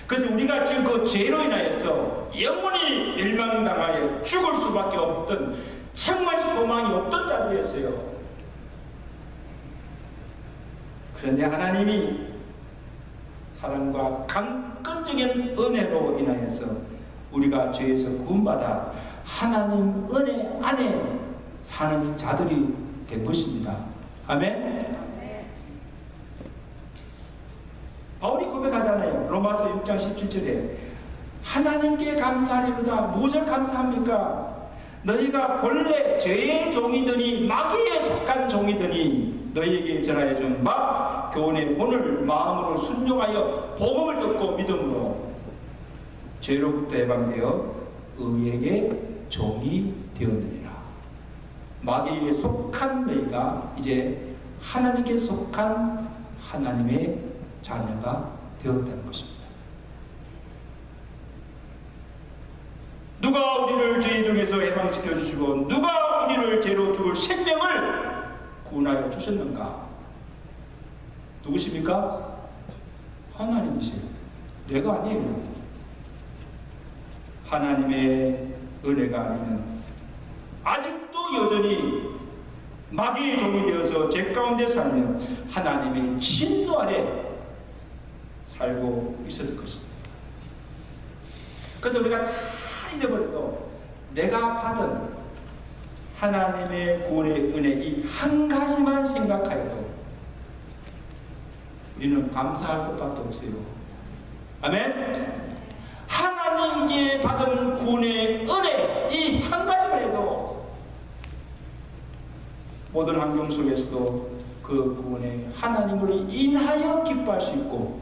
그래서 우리가 지금 그 죄로 인하여서 영원히 멸망당하여 죽을 수밖에 없던 정말 소망이 없던 자들이었어요. 그런데 하나님이 사랑과 강건적인 은혜로 인하여서 우리가 죄에서 구원받아 하나님 은혜 안에 사는 자들이 된 것입니다. 아멘. 바울이 고백하잖아요. 로마서 6장 17절에 하나님께 감사하리로다. 무엇을 감사합니까? 너희가 본래 죄의 종이더니 마귀에 속한 종이더니 너희에게 전하여 준 바 교훈의 본을 마음으로 순종하여 복음을 듣고 믿음으로 죄로부터 해방되어 의에게 종이 되었느니라. 마귀에 속한 너희가 이제 하나님께 속한 하나님의 자녀가 되었다는 것입니다. 누가 우리를 죄 중에서 해방시켜 주시고 누가 우리를 죄로 죽을 생명을 구원하여 주셨는가? 누구십니까? 하나님이세요. 내가 아니에요. 하나님의 은혜가 아니면 아직도 여전히 마귀의 종이 되어서 죄 가운데 살며 하나님의 진노 아래 살고 있었을 것입니다. 그래서 우리가 다 잊어버려도 내가 받은 하나님의 구원의 은혜 이 한 가지만 생각하여도 우리는 감사할 것밖에 없어요. 아멘. 하나님께 받은 구원의 은혜 이 한 가지만 해도 모든 환경 속에서도 그 구원의 하나님으로 인하여 기뻐할 수 있고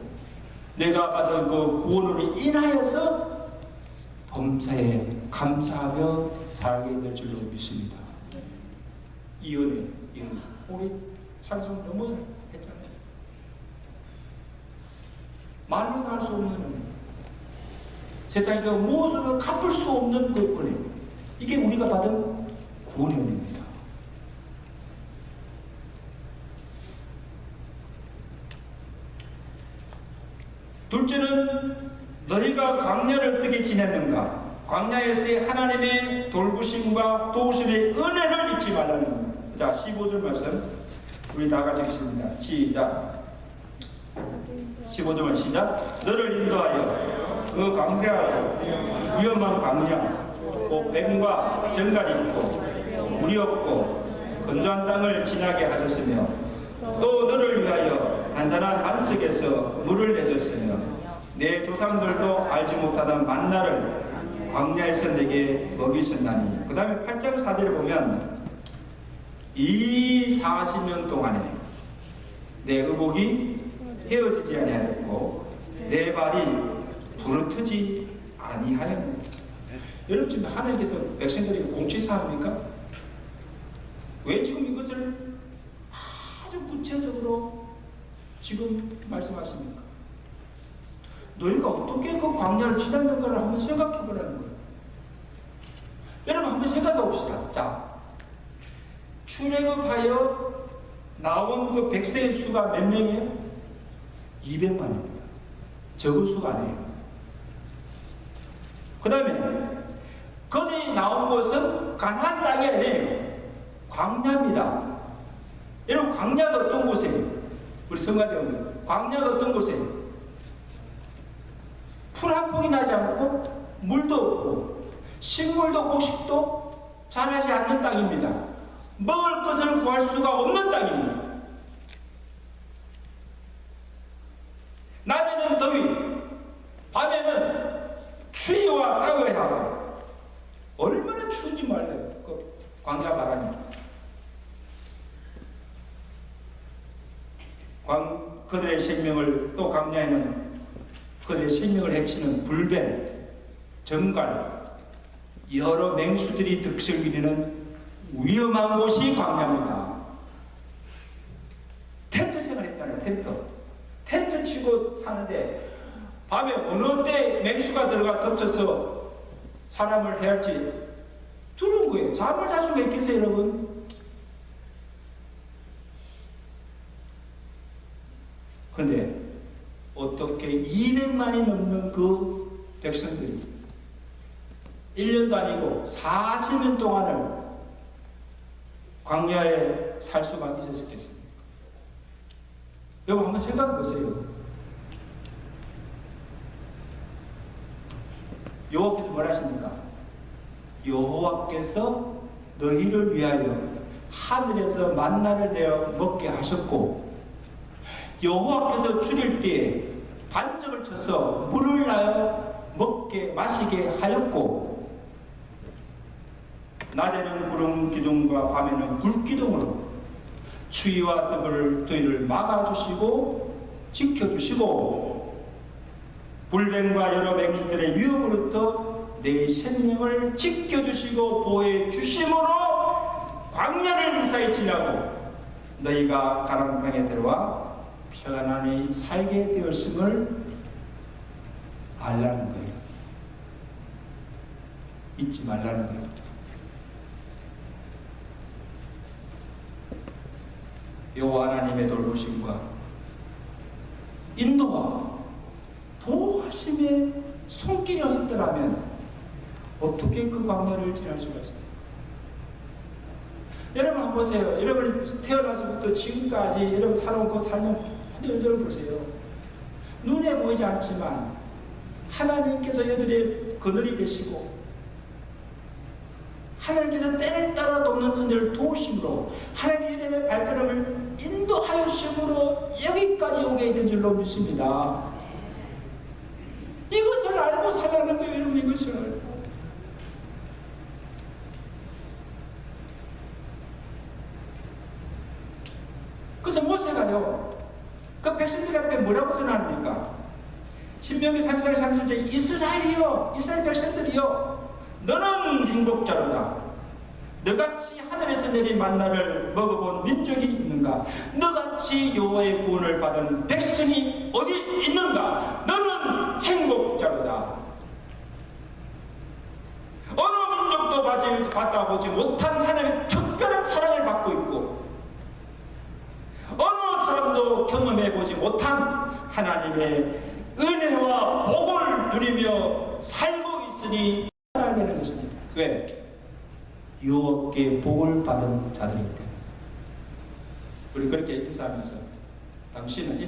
내가 받은 그 구원으로 인하여서 범사에 감사하며 살게 될 줄로 믿습니다. 이 은혜, 우리 찬송 너무 했잖아요. 말로 할 수 없는 은혜. 세상에 그 무엇으로 갚을 수 없는 그 은혜. 이게 우리가 받은 구원의 은혜입니다. 둘째는 너희가 광야를 어떻게 지냈는가? 광야에서의 하나님의 돌보심과 도우심의 은혜를 잊지 말라는 겁니다. 자, 15절 말씀 우리 다 같이 읽습니다. 시작. 15절 시작. 너를 인도하여 그 광대하고 위험한 광야 곧 뱀과 정갈이 있고 물이 없고 건조한 땅을 지나게 하셨으며 또 너를 위하여 단단한 반석에서 물을 내줬으며 내 조상들도 알지 못하던 만나를 광야에서 내게 먹이셨나니. 그 다음에 8장 4절에 보면 이 40년 동안에 내 의복이 헤어지지 아니하였고 내 발이 부르트지 아니하였느니라. 여러분 지금 하나님께서 백성들에게 공치사합니까? 왜 지금 이것을 아주 구체적으로 지금 말씀하십니까? 너희가 어떻게 그 광야를 지났는가를 한번 생각해 보라는 거예요. 여러분 한번 생각해 봅시다. 자, 출애굽하여 나온 그 백성의 수가 몇 명이에요? 200만입니다. 적은 수가 아니에요. 그 다음에 거기 나온 곳은 가나안 땅이 아니에요. 광야입니다. 여러분, 광야가 어떤 곳이에요? 우리 성가대원들, 광야가 어떤 곳이에요? 풀 한 폭이 나지 않고 물도 없고 식물도 곡식도 자라지 않는 땅입니다. 먹을 것을 구할 수가 없는 땅입니다. 낮에는 더위, 밤에는 추위와 싸워야 하고, 얼마나 추운지 몰라요. 그 광야 바람이. 그들의 생명을, 또 광야에는 그들의 생명을 해치는 불뱀, 정갈, 여러 맹수들이 득실 부리는 위험한 곳이 광야입니다. 텐트 생활했잖아요. 텐트 치고 사는데 밤에 어느 때 맹수가 들어가 덮쳐서 사람을 해할지 두려운 거예요. 잠을 잘 수가 있겠어요, 여러분? 그런데 어떻게 200만이 넘는 그 백성들이 1년도 아니고 40년 동안을 광야에 살 수가 있었겠습니까? 여러분, 한번 생각해 보세요. 여호와께서 뭐라 하십니까? 여호와께서 너희를 위하여 하늘에서 만나를 내어 먹게 하셨고, 여호와께서 주릴 때에 반석을 쳐서 물을 나여 먹게 마시게 하였고, 낮에는 구름 기둥과 밤에는 불 기둥으로 추위와 더위를 막아주시고 지켜주시고, 불뱀과 여러 맹수들의 위협으로부터 내 생명을 지켜주시고 보호해주심으로 광야를 무사히 지나고 너희가 가나안 땅에 들어와 평안히 살게 되었음을 알라는 거예요. 잊지 말라는 거예요. 여호와 하나님의 돌보심과 인도와 보호하심의 손길이 없었더라면 어떻게 그 광야를 지날 수가 있어요? 여러분 한번 보세요. 여러분 태어나서부터 지금까지 여러분 살아온 그 삶의 현장을 보세요. 눈에 보이지 않지만 하나님께서 여들의 그늘이 되시고, 하나님께서 때를 따라 돕는 은혜를 도우심으로 하나님의 발걸음을 인도하심으로 여기까지 오게 된 줄로 믿습니다. 이것을 알고 살아가는 거예요, 여러분. 이것을 알고. 그래서 모세가요, 그 백성들 앞에 뭐라고 선언합니까? 신명기 3장 3절에 이스라엘 백성들이여, 너는 행복자로다. 너같이 하늘에서 내린 만나를 먹어본 민족이 있는가? 너같이 여호와의 구원을 받은 백성이 어디 있는가? 너는 행복자로다. 어느 민족도 받아보지 못한 하나님의 특별한 사랑을 받고 있고, 어느 사람도 경험해보지 못한 하나님의 은혜와 복을 누리며 살고 있으니 살아야 되는 것입니다. 왜? 여호와께 복을 받은 자들이기 때문에. 우리 그렇게 인사하면서 당신은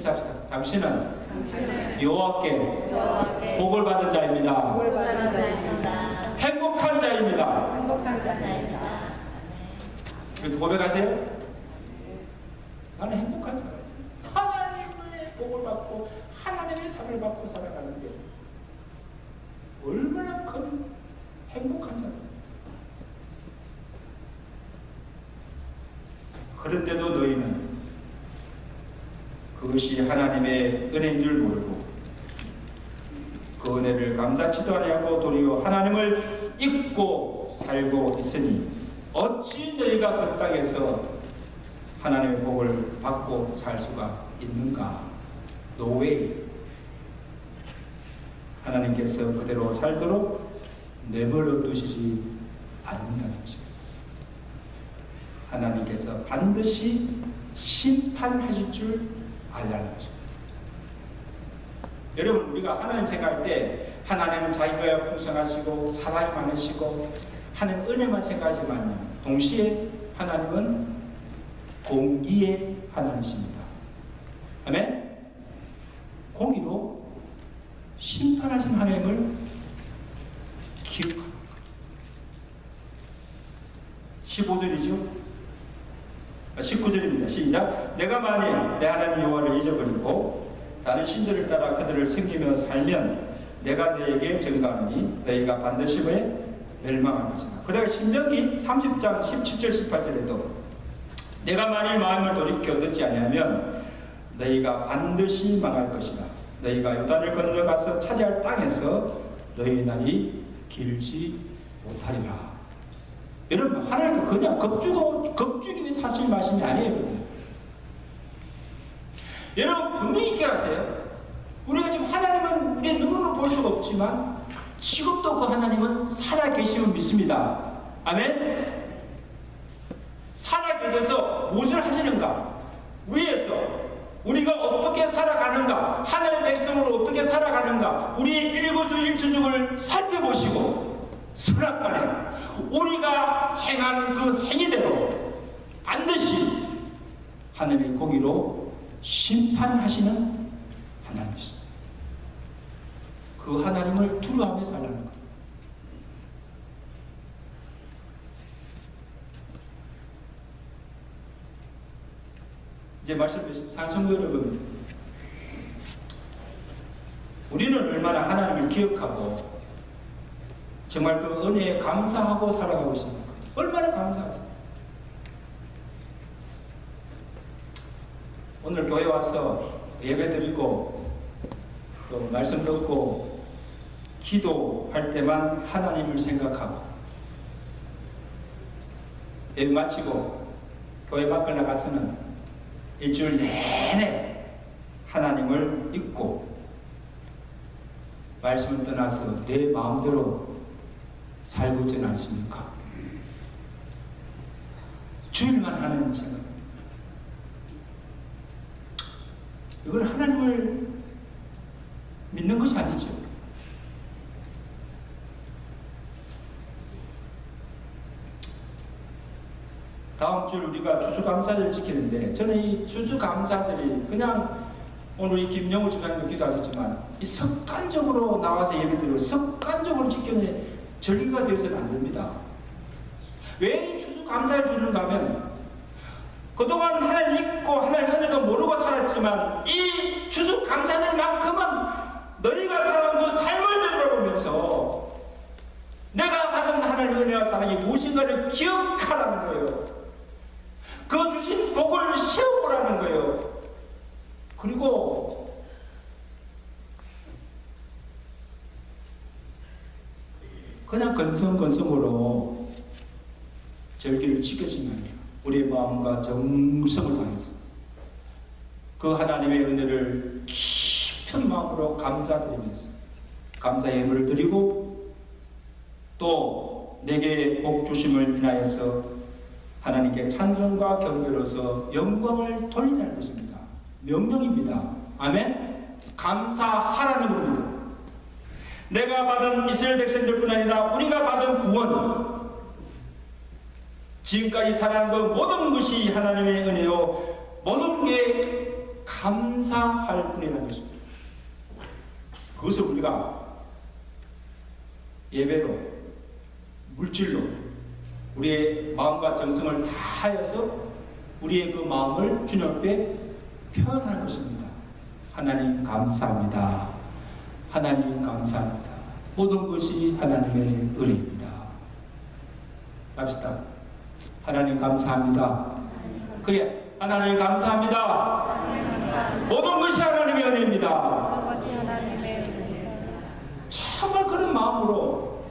여호와께 복을 받은 자입니다. 행복한 자입니다. 그렇게 고백하세요? 나는 행복한 사람. 하나님의 복을 받고 하나님의 삶을 받고 살아가는 게 얼마나 큰 행복한 자입니다. 그런데도 너희는 그것이 하나님의 은혜인 줄 모르고 그 은혜를 감사치도 아니하고 도리어 하나님을 잊고 살고 있으니 어찌 너희가 그 땅에서 하나님의 복을 받고 살 수가 있는가? No way. 하나님께서 그대로 살도록 내버려 두시지 않는다는 것입니다. 하나님께서 반드시 심판하실 줄 알라는 것입니다. 여러분, 우리가 하나님 생각할 때 하나님은 자기가 풍성하시고 사랑이 많으시고 하나님 은혜만 생각하지만 동시에 하나님은 공의의 하나님이십니다. 아멘? 공의로 심판하신 하나님을 기억합니다. 15절이죠. 19절입니다. 시작. 내가 만일 내 하나님 여호와를 잊어버리고 다른 신들을 따라 그들을 섬기며 살면 내가 너에게 증거하니 너희가 반드시 왜 멸망할 것이다. 그다음에 신명기 30장 17절 18절에도 내가 만일 마음을 돌이켜 듣지 아니하면 너희가 반드시 망할 것이다. 너희가 요단을 건너가서 차지할 땅에서 너희 날이 길지 못하리라. 여러분, 하나님도 그냥 겁주기 위해 사실 말씀이 아니에요. 여러분, 분명히 기억하세요. 우리가 지금 하나님은 우리의 눈으로 볼 수가 없지만 지금도 그 하나님은 살아계심을 믿습니다. 아멘? 살아계셔서 무엇을 하시는가? 위에서 우리가 어떻게 살아가는가? 하나님의 백성으로 어떻게 살아가는가? 우리의 일거수일투족을 살펴보시고 선악간에 우리가 행한 그 행위대로 반드시 하나님의 공의로 심판하시는 하나님이십니다. 그 하나님을 두려워하며 살라는 것. 이제 말씀드린 상성도 여러분, 우리는 얼마나 하나님을 기억하고 정말 그 은혜에 감사하고 살아가고 있습니까? 얼마나 감사하세요? 오늘 교회 와서 예배 드리고 또 말씀 듣고 기도할 때만 하나님을 생각하고 예배 마치고 교회 밖을 나가서는 일주일 내내 하나님을 잊고 말씀을 떠나서 내 마음대로 살고 있지는 않습니까? 주일만 하나님을 생각합니다. 이건 하나님을 믿는 것이 아니죠. 다음 주 우리가 추수감사절을 지키는데 저는 이 추수감사절이 그냥 오늘 이 김영우 집사님도 기도하셨지만 이 습관적으로 나와서 예배드리고 습관적으로 지키는 절기가 되어서는 안 됩니다. 왜 이 추수감사를 주는가 하면 그동안 하나님 잊고 하나님 은혜도 모르고 살았지만 이 추수감사절만큼은 너희가 살아온 그 삶을 되돌아보면서 내가 받은 하나님의 은혜와 사랑이 무엇인가를 기억하라는 거예요. 그 주신 복을 세워보라는 거예요. 그리고 그냥 건성건성으로 절기를 지켜지면 우리의 마음과 정성을 다해서 그 하나님의 은혜를 깊은 마음으로 감사드리면서 감사의 예물을 드리고 또 내게 복 주심을 인하여서 하나님께 찬송과 경배로서 영광을 돌리라는 것입니다. 명령입니다. 아멘? 감사하라는 겁니다. 내가 받은 이스라엘 백성들뿐 아니라 우리가 받은 구원, 지금까지 살아온 그 모든 것이 하나님의 은혜요 모든 게 감사할 뿐이라는 것입니다. 그것을 우리가 예배로 물질로 우리의 마음과 정성을 다하여서 우리의 그 마음을 주님 앞에 표현하는 것입니다. 하나님 감사합니다. 하나님 감사합니다. 모든 것이 하나님의 은혜입니다. 합시다. 하나님 감사합니다. 그게 하나님 감사합니다. 모든 것이 하나님의 은혜입니다. 정말 그런 마음으로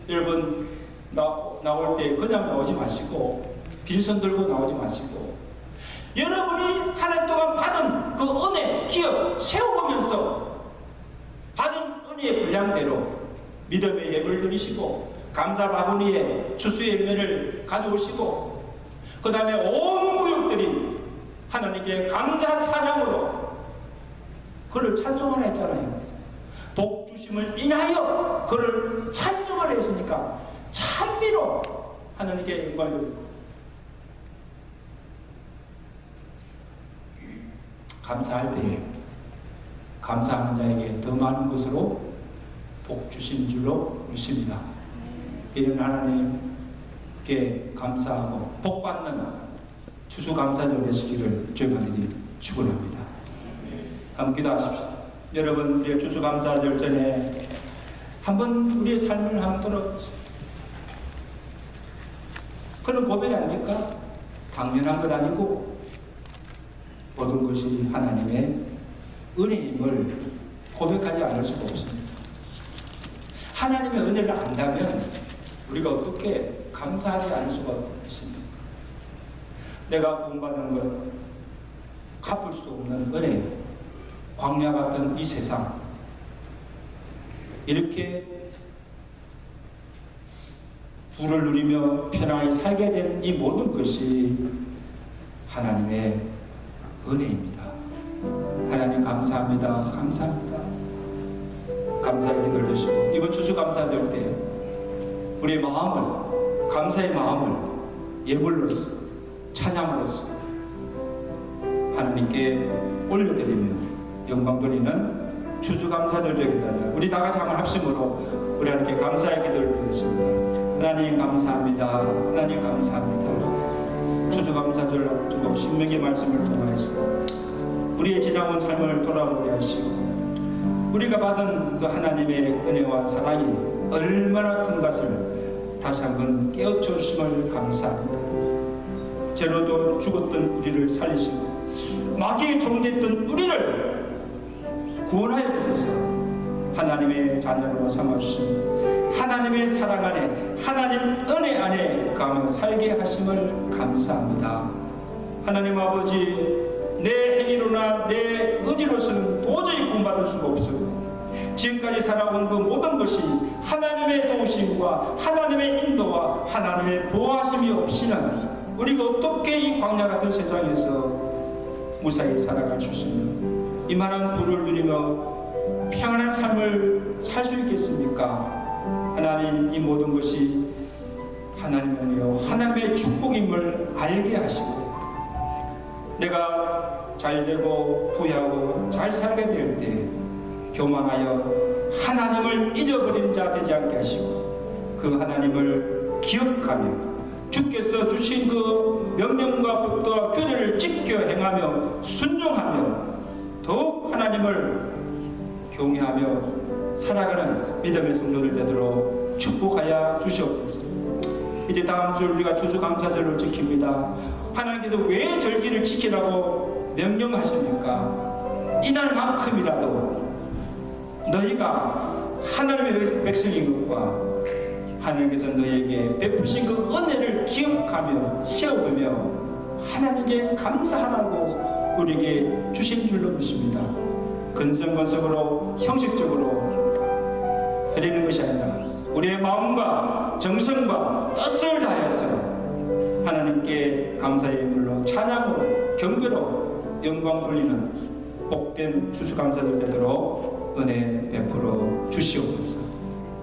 여러분 나올 때 그냥 나오지 마시고 빈손 들고 나오지 마시고 여러분이 한 해 동안 받은 그 은혜 기억 세워보면서 받은 은혜의 분량대로 믿음의 예물을 드리시고 감사 바구니에 추수의 열매를 가져오시고 그 다음에 온 구역들이 하나님께 감사 찬양으로 그를 찬송하라 했잖아요. 복 주심을 인하여 그를 찬송하라 했으니까 찬미로 하나님께 영광을 드리고 감사할 때에 감사하는 자에게 더 많은 것으로 복 주신 줄로 믿습니다. 이런 하나님께 감사하고 복 받는 추수감사절 되시기를 주님들이 축원합니다. 한번 기도하십시오. 여러분, 우리의 추수감사절 전에 한번 우리의 삶을 한번 돌아보세요. 그런 고백이 아닙니까? 당연한 것 아니고 모든 것이 하나님의 은혜임을 고백하지 않을 수가 없습니다. 하나님의 은혜를 안다면 우리가 어떻게 감사하지 않을 수가 있습니까? 내가 구원받는 것 갚을 수 없는 은혜, 광야 같은 이 세상, 이렇게 부를 누리며 편안히 살게 된 이 모든 것이 하나님의 은혜입니다. 하나님 감사합니다. 감사합니다. 감사의 기도를 드시고 이번 추수감사절 때 우리의 마음을, 감사의 마음을 예물로서, 찬양으로서 하나님께 올려드리며 영광 돌리는 추수감사절 되겠다면 우리 다 같이 한번 합심으로 우리 하나님께 감사의 기도를 드리겠습니다. 하나님 감사합니다. 하나님 감사합니다. 추수감사절 앞두고 신명의 말씀을 통해서 우리의 지나온 삶을 돌아보게 하시고 우리가 받은 그 하나님의 은혜와 사랑이 얼마나 큰 것을 다시 한번 깨우쳐 주심을 감사합니다. 죄로도 죽었던 우리를 살리시고 마귀의 종됐던 우리를 구원하여 주셔서 하나님의 자녀로 삼아주시고 하나님의 사랑 안에, 하나님 은혜 안에 가며 살게 하심을 감사합니다. 하나님 아버지, 내 행위로나 내 의지로서는 도저히 구원받을 수가 없습니다. 지금까지 살아온 그 모든 것이 하나님의 도우심과 하나님의 인도와 하나님의 보호하심이 없이는 우리가 어떻게 이 광야 같은 세상에서 무사히 살아갈 수 있으며 이만한 부를 누리며 평안한 삶을 살 수 있겠습니까? 하나님, 이 모든 것이 하나님의 은혜요 하나님의 축복임을 알게 하시고 내가 잘 되고 부유하고 잘 살게 될 때 교만하여 하나님을 잊어버린 자 되지 않게 하시고 그 하나님을 기억하며 주께서 주신 그 명령과 법도와 규례를 지켜 행하며 순종하며 더욱 하나님을 경외하며 살아가는 믿음의 성도들 되도록 축복하여 주시옵소서. 이제 다음 주 우리가 추수감사절을 지킵니다. 하나님께서 왜 절기를 지키라고 명령하십니까? 이날만큼이라도 너희가 하나님의 백성인 것과 하나님께서 너희에게 베푸신 그 은혜를 기억하며 세워보며 하나님께 감사하라고 우리에게 주신 줄로 믿습니다. 근성건성으로 형식적으로 드리는 것이 아니라 우리의 마음과 정성과 뜻을 다해서 하나님께 감사의 예물로 찬양으로 경배로 영광 돌리는 복된 추수감사절 되도록 은혜 베풀어 주시옵소서.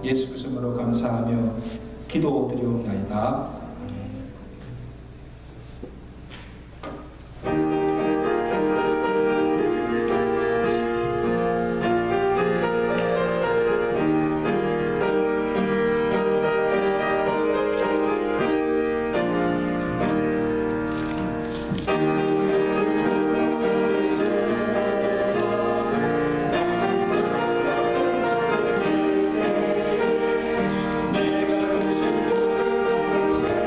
예수 그리스도로 감사하며 기도드리옵나이다. 내가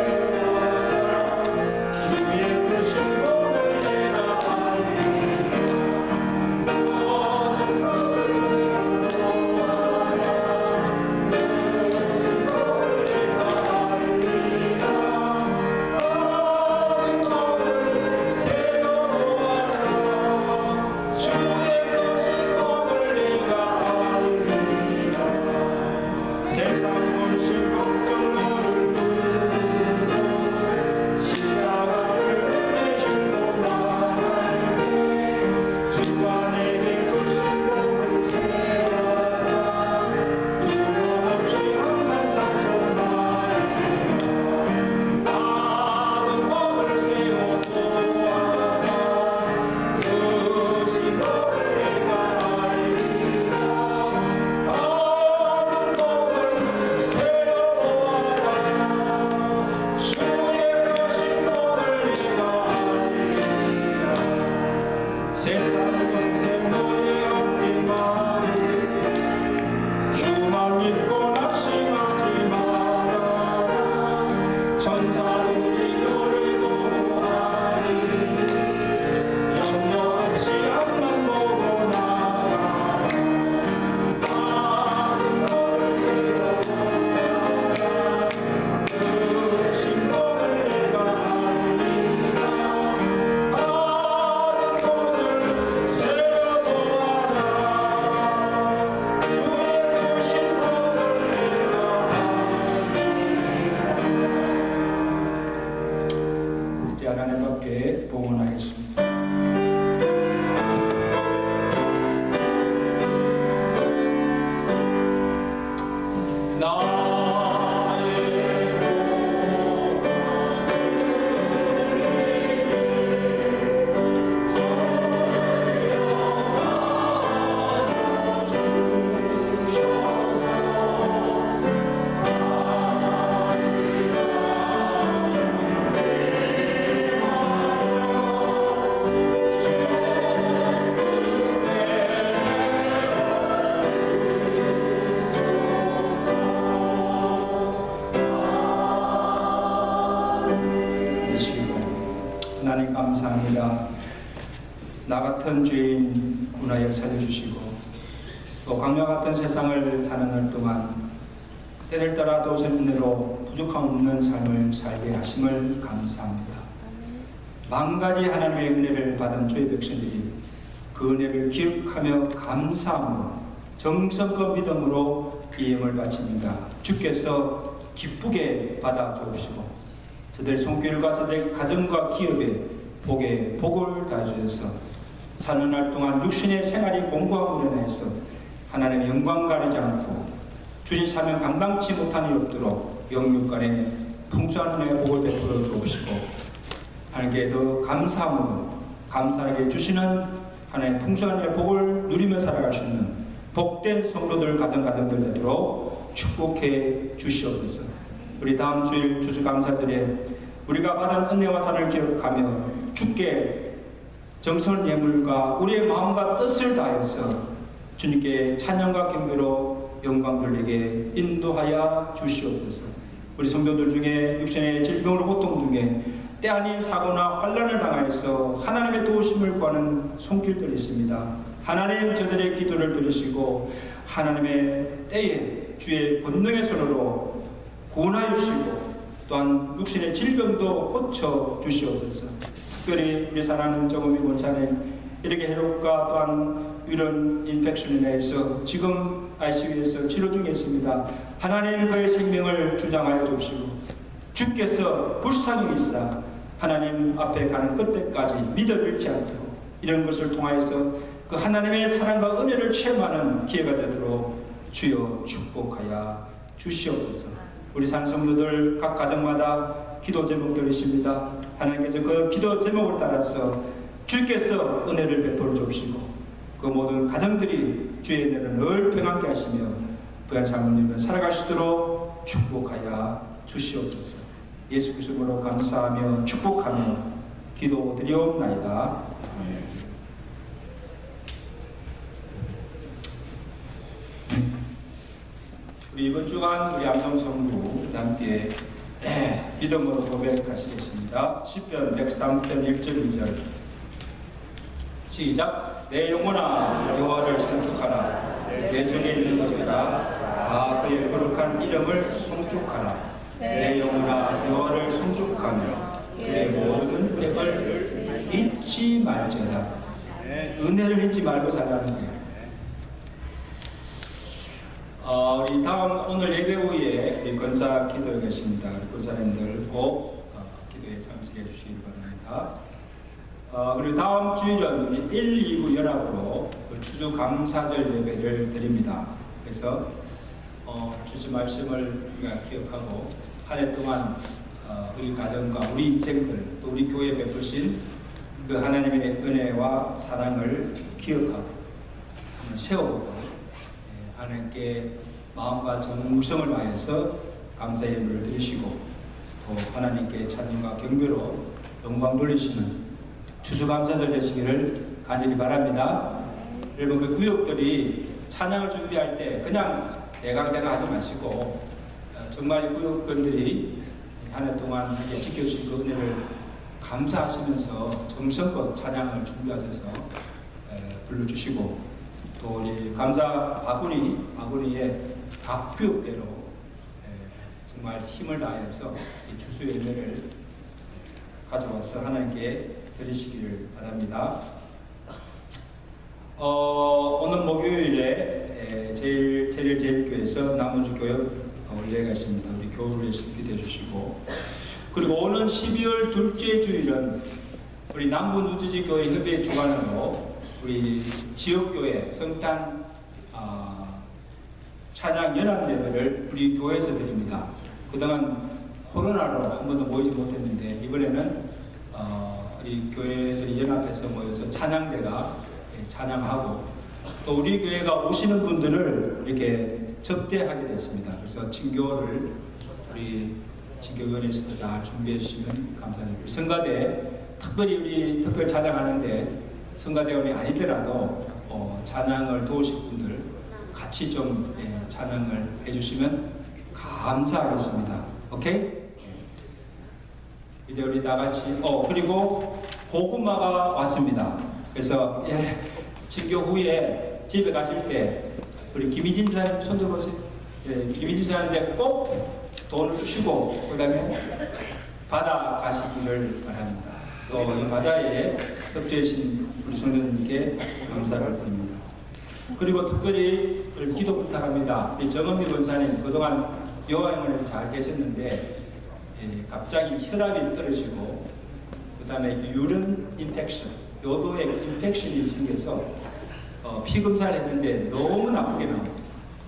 나 같은 죄인 구하여 살려주시고 또 광야 같은 세상을 사는 날 동안 때를 따라 또 은혜로 부족함 없는 삶을 살게 하심을 감사합니다. 만 가지 하나님의 은혜를 받은 주의 백성들이 그 은혜를 기억하며 감사함으로 정성과 믿음으로 이 예물을 바칩니다. 주께서 기쁘게 받아 주옵시고 저들의 손길과 저들의 가정과 기업에 복을 다해주셔서 사는 날 동안 육신의 생활이 공고함으로 인해서 하나님의 영광 가리지 않고 주신 사명 감당치 못한 일 없도록 영육간에 풍성한 은혜의 복을 베풀어 주옵시고 하나님께 더 감사함으로 감사하게 주시는 하나님의 풍성한 은혜의 복을 누리며 살아갈 수 있는 복된 성도들 가정가정들 되도록 축복해 주시옵소서. 우리 다음 주일 추수감사절에 우리가 받은 은혜와 사랑을 기억하며 주께 정성 예물과 우리의 마음과 뜻을 다해서 주님께 찬양과 경배로 영광 돌리게 인도하여 주시옵소서. 우리 성도들 중에 육신의 질병으로 고통 중에 때 아닌 사고나 환난을 당하여서 하나님의 도우심을 구하는 손길들이 있습니다. 하나님 저들의 기도를 들으시고 하나님의 때에 주의 권능의 손으로 구원하여 주시고 또한 육신의 질병도 고쳐 주시옵소서. 특별히 우리 사랑하는 정음이 권사님 이렇게 해롭과 또한 이런 인펙션에 대해서 지금 ICU에서 치료 중에 있습니다. 하나님 그의 생명을 주장하여 주시고 주께서 불쌍히 있사 하나님 앞에 가는 끝때까지 믿어 잃지 않도록 이런 것을 통하여서 그 하나님의 사랑과 은혜를 체험하는 기회가 되도록 주여 축복하여 주시옵소서. 우리 산성도들 각 가정마다 기도 제목들이 있습니다. 하나님께서 그 기도 제목을 따라서 주께서 은혜를 베풀어 주시고 그 모든 가정들이 주의 은혜를 늘 평안케 하시며 부한 삶을 살아갈 수 있도록 축복하여 주시옵소서. 예수 그리스도로 감사하며 축복하며 기도드리옵나이다. 우리 이번 주간 우리 암송성부 함께 믿음으로 고백하시겠습니다. 시편 103편 1절 2절 시작. 내 영혼아 여호와를 송축하라. 내 속에 있는 것들아 다 그의 거룩한 이름을 송축하라. 내 영혼아 여호와를 송축하며 내 모든 때를 잊지 말지어다. 은혜를 잊지 말고 살라는 거예요. 우리 다음 오늘 예배 후에 우리 권사 기도에 계십니다. 우리 권사님들 꼭 기도에 참석해 주시기 바랍니다. 그리고 다음 주일은 1, 2부 연합으로 추수감사절 예배를 드립니다. 그래서 주신 말씀을 우리가 기억하고 한 해 동안 우리 가정과 우리 인생들 또 우리 교회에 베푸신 그 하나님의 은혜와 사랑을 기억하고 세워보고 하나님께 마음과 정성을 다해서 감사의 예물을 드리시고 또 하나님께 찬양과 경배로 영광 돌리시는 추수감사절 되시기를 간절히 바랍니다. 여러분 그 구역들이 찬양을 준비할 때 그냥 대강대강 하지 마시고 정말 이 구역들이 한 해 동안 이렇게 지켜주신 그 은혜를 감사하시면서 정성껏 찬양을 준비하셔서 불러주시고 또 우리 감사 바구니에 각 구역대로 정말 힘을 다해서 이 추수의 은혜를 가져와서 하나님께 드리시기를 바랍니다. 오늘 목요일에 제일교회에서 나머지 교역 원래가 있습니다. 우리 교우를 기대해 주시고 그리고 오는 12월 둘째 주일은 우리 남부 누지지 교회 협의회 주관으로 우리 지역교회 성탄 찬양 연합 예배를 우리 교회에서 드립니다. 그동안 코로나로 한 번도 모이지 못했는데 이번에는 우리 교회들이 연합해서 모여서 찬양대가 찬양하고 또 우리 교회가 오시는 분들을 이렇게 접대하게 됐습니다. 그래서 친교를 우리 친교위원회에서 잘 준비해 주시면 감사드립니다. 성가대 특별히 우리 특별 찬양하는데 성가대원이 아니더라도 찬양을 도우실 분들 같이 좀 찬양을 해주시면 감사하겠습니다. 오케이? 이제 우리 다 같이 그리고 고구마가 왔습니다. 그래서 진교 후에 집에 가실 때 우리 김희진 사님 손 들어보세요. 김희진 사님한테 꼭 돈을 주시고 그다음에 바다 가시기를 바랍니다. 또 이 바다에 협조해주신 우리 성도님께 감사를 드립니다. 그리고 특별히 기도 부탁합니다. 우리 정은미 권사님 그동안 요양원에서 잘 계셨는데 갑자기 혈압이 떨어지고 그 다음에 유른 인펙션, 요도에 인펙션이 생겨서 피 검사를 했는데 너무 나쁘게 나옵니다.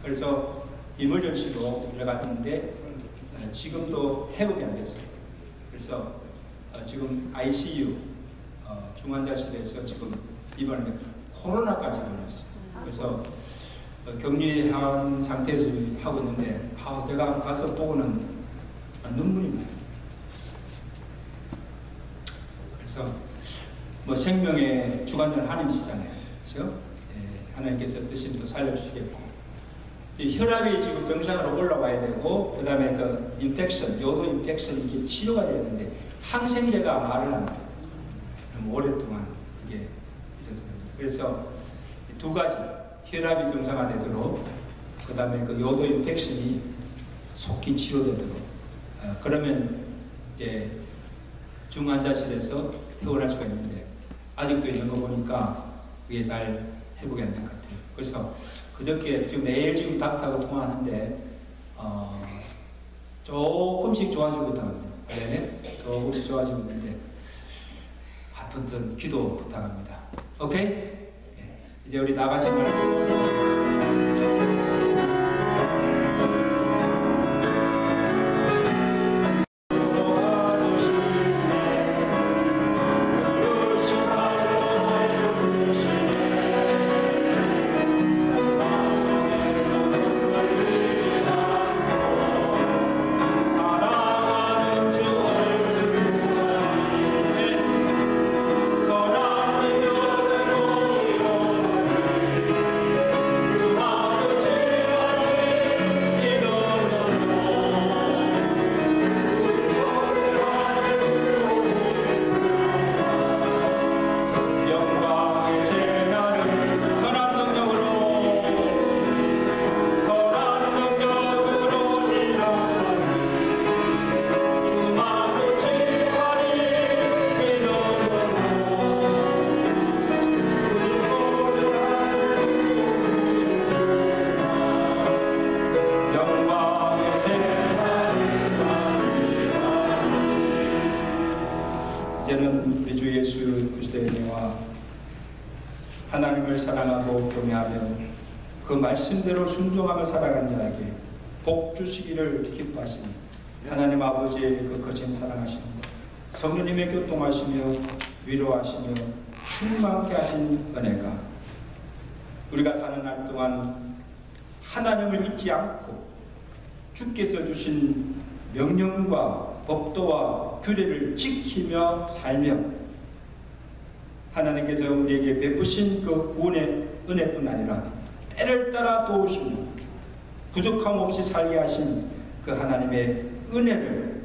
그래서 이멀전시로 들어갔는데 지금도 회복이 안 됐어요. 그래서 지금 ICU 중환자실에서 지금 입원에 코로나까지 걸렸어요. 그래서 격리한 상태에서 하고 있는데 내가 가서 보고는 눈물이 나요. 그래서 뭐 생명의 주관자는 하나님이시잖아요. 그렇죠? 하나님께서 뜻이면 또 살려주시겠고 혈압이 지금 정상으로 올라와야 되고 그 다음에 그 인펙션, 요도 인펙션 이게 치료가 돼야 되는데 항생제가 말을 안 돼요. 너무 오랫동안 이게 있었어요. 그래서 두 가지 혈압이 정상화되도록 그 다음에 그 요도 인펙션이 속히 치료되도록 그러면 이제 중환자실에서 퇴원할 수가 있는데 아직도 있는 거 보니까 그게 잘 회복이 안 된 것 같아요. 그래서 그저께 지금 매일 지금 닥터하고 통화하는데 조금씩 좋아지고 있답니다. 네, 조금씩 좋아지고 있는데 하여튼 기도 부탁합니다. 오케이? 네. 이제 우리 다 같이 말해서 이제는 우리 주 예수 그리스도의 은혜와 하나님을 사랑하고 경외하며 그 말씀대로 순종하며 살아가는 자에게 복 주시기를 기뻐하시니 하나님 아버지의 그 거친 사랑하심 성령님의 교통하시며 위로하시며 충만케 하신 은혜가 우리가 사는 날 동안 하나님을 잊지 않고 주께서 주신 명령과 법도와 규례를 지키며 살며 하나님께서 우리에게 베푸신 그 구원의 은혜뿐 아니라 때를 따라 도우시며 부족함 없이 살게 하신 그 하나님의 은혜를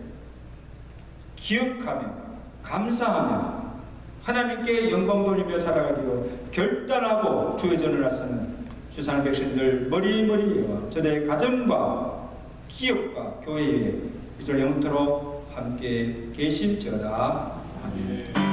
기억하며 감사하며 하나님께 영광 돌리며 살아가기로 결단하고 주의 전을 나서는 주상 백성들 머리머리와 저들의 가정과 기업과 교회에 이절 영토록 함께 계실지어다. 아멘.